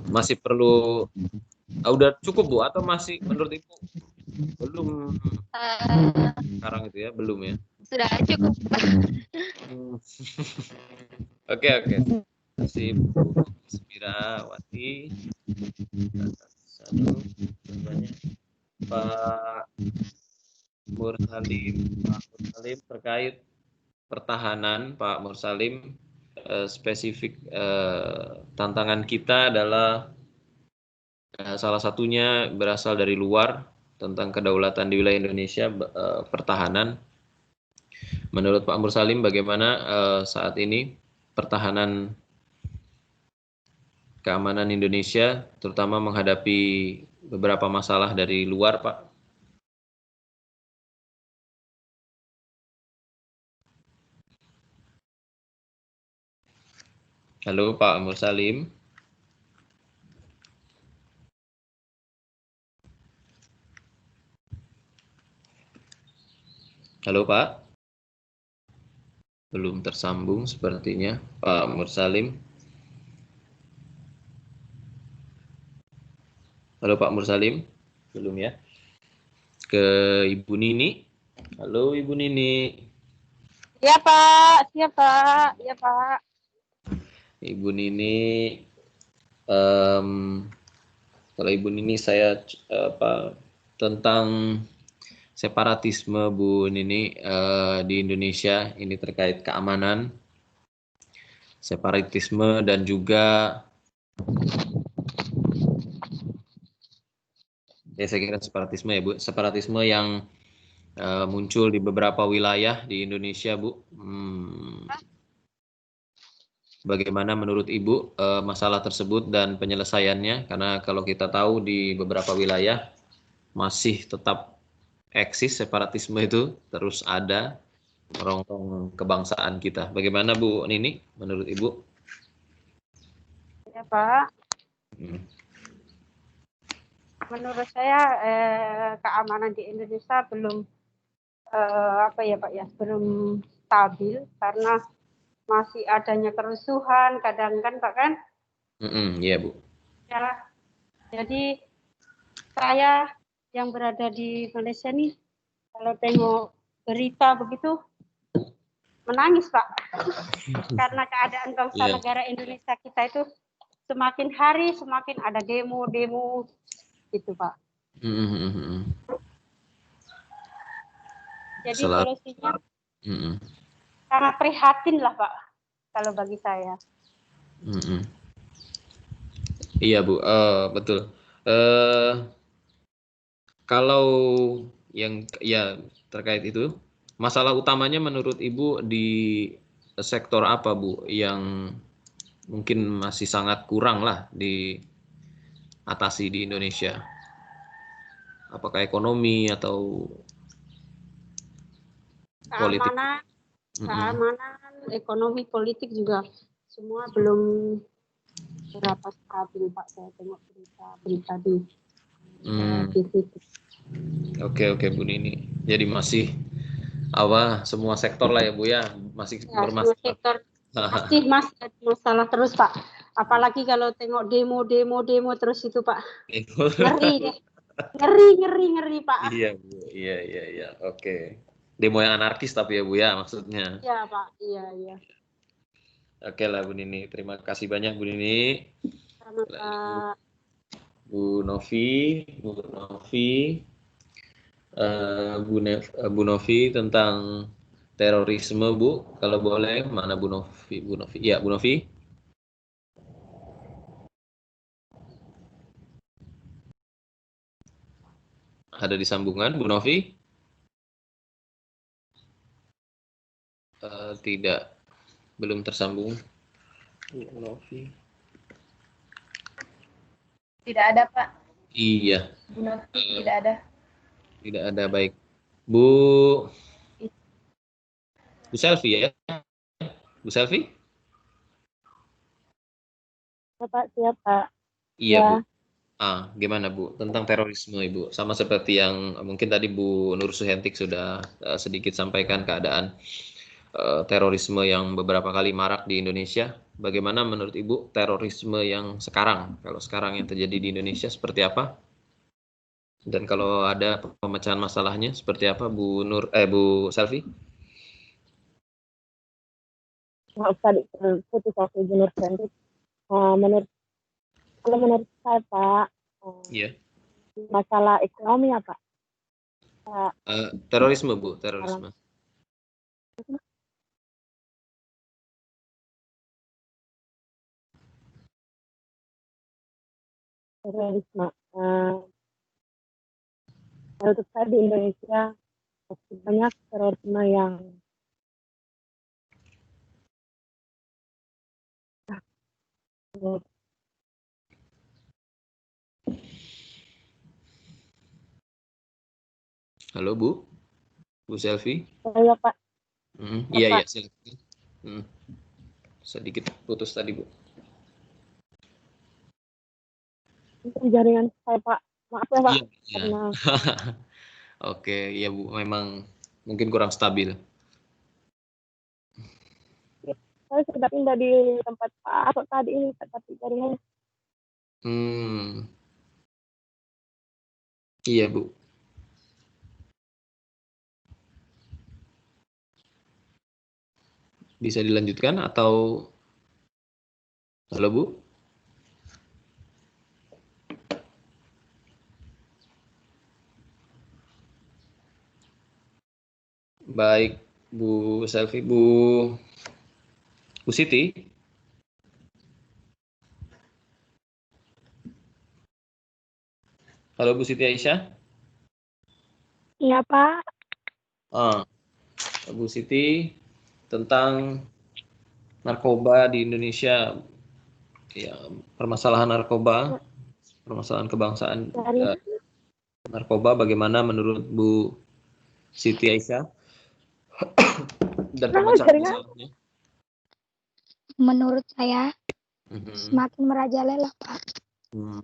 Masih perlu, udah cukup Bu atau masih menurut Ibu belum sekarang itu ya, belum ya? Sudah cukup Pak. Oke. Masih Bu Spirawati. Pak Mursalim terkait pertahanan, Pak Mursalim, spesifik tantangan kita adalah salah satunya berasal dari luar tentang kedaulatan di wilayah Indonesia, pertahanan. Menurut Pak Mursalim bagaimana saat ini pertahanan keamanan Indonesia, terutama menghadapi beberapa masalah dari luar, Pak? Halo Pak Mursalim. Halo Pak. Belum tersambung sepertinya Pak Mursalim. Halo Pak Mursalim. Belum ya. Ke Ibu Nini. Halo Ibu Nini. Iya Pak, iya Pak. Ibu Nini, kalau Ibu Nini saya tentang separatisme Bu Nini di Indonesia, ini terkait keamanan, separatisme dan juga saya kira separatisme ya Bu, separatisme yang muncul di beberapa wilayah di Indonesia Bu. Bagaimana menurut Ibu masalah tersebut dan penyelesaiannya? Karena kalau kita tahu di beberapa wilayah masih tetap eksis separatisme itu, terus ada merongrong kebangsaan kita. Bagaimana Bu Nini menurut Ibu? Ya Pak. Menurut saya keamanan di Indonesia belum belum stabil karena masih adanya kerusuhan kadang kan Pak kan? Iya Bu. Ya, jadi saya yang berada di Malaysia nih kalau tengok berita begitu menangis Pak karena keadaan bangsa negara Indonesia kita itu semakin hari semakin ada demo gitu Pak. Jadi solusinya sangat prihatin lah Pak kalau bagi saya. Iya Bu, betul. Kalau yang terkait itu, masalah utamanya menurut Ibu di sektor apa Bu yang mungkin masih sangat kurang lah diatasi di Indonesia? Apakah ekonomi atau politik? Keamanan, ekonomi, politik juga semua belum berapa stabil Pak. Saya tengok berita di TV. Oke Bu Nini. Jadi masih semua sektor lah ya Bu ya masih bermasalah. Semua sektor masih masalah terus Pak. Apalagi kalau tengok demo terus itu Pak. Ngeri deh. Ngeri Pak. Iya Bu. Iya. Oke. Demo yang anarkis tapi ya Bu ya maksudnya. Iya Pak. Iya. Oke lah Bu Nini. Terima kasih banyak Bu Nini. Sama Bu Novi, Bu Novi tentang terorisme Bu, kalau boleh mana Bu Novi? Ya Bu Novi. Ada di sambungan, Bu Novi? Tidak, belum tersambung. Bu Novi. Tidak ada, Pak. Iya, Bu Novi tidak ada. tidak ada. Baik. Bu Selvi ya? Bu Selvi? Bapak siapa? Iya, Ya. Bu. Gimana Bu tentang terorisme Ibu? Sama seperti yang mungkin tadi Bu Nur Suhentik sudah sedikit sampaikan keadaan terorisme yang beberapa kali marak di Indonesia. Bagaimana menurut Ibu terorisme yang sekarang? Kalau sekarang yang terjadi di Indonesia seperti apa? Dan kalau ada pemecahan masalahnya seperti apa Bu Selvi? Maaf tadi putus aku Junur Cantik. Menurut saya Pak, Iya. masalah ekonomi ya Pak. Terorisme Bu, terorisme. Terorisme. Menurut saya di Indonesia masih banyak terorisme yang Halo Bu Selvi? saya Pak. Iya, silakan. Sedikit putus tadi Bu. Itu jaringan saya Pak. Maaf ya Pak. Iya. Karena Oke, iya Bu, memang mungkin kurang stabil. saya sudah pindah di tempat Pak Ahok tadi ini, tapi jaringannya. Iya Bu. Bisa dilanjutkan atau halo Bu? Baik, Bu Selvi, Bu Siti. Halo Bu Siti Aisyah. Iya Pak. Bu Siti, tentang narkoba di Indonesia, ya, permasalahan narkoba, permasalahan kebangsaan narkoba, bagaimana menurut Bu Siti Aisyah dan pemecahan masalahnya? Menurut saya semakin merajalela Pak.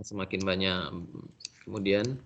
Semakin banyak. Kemudian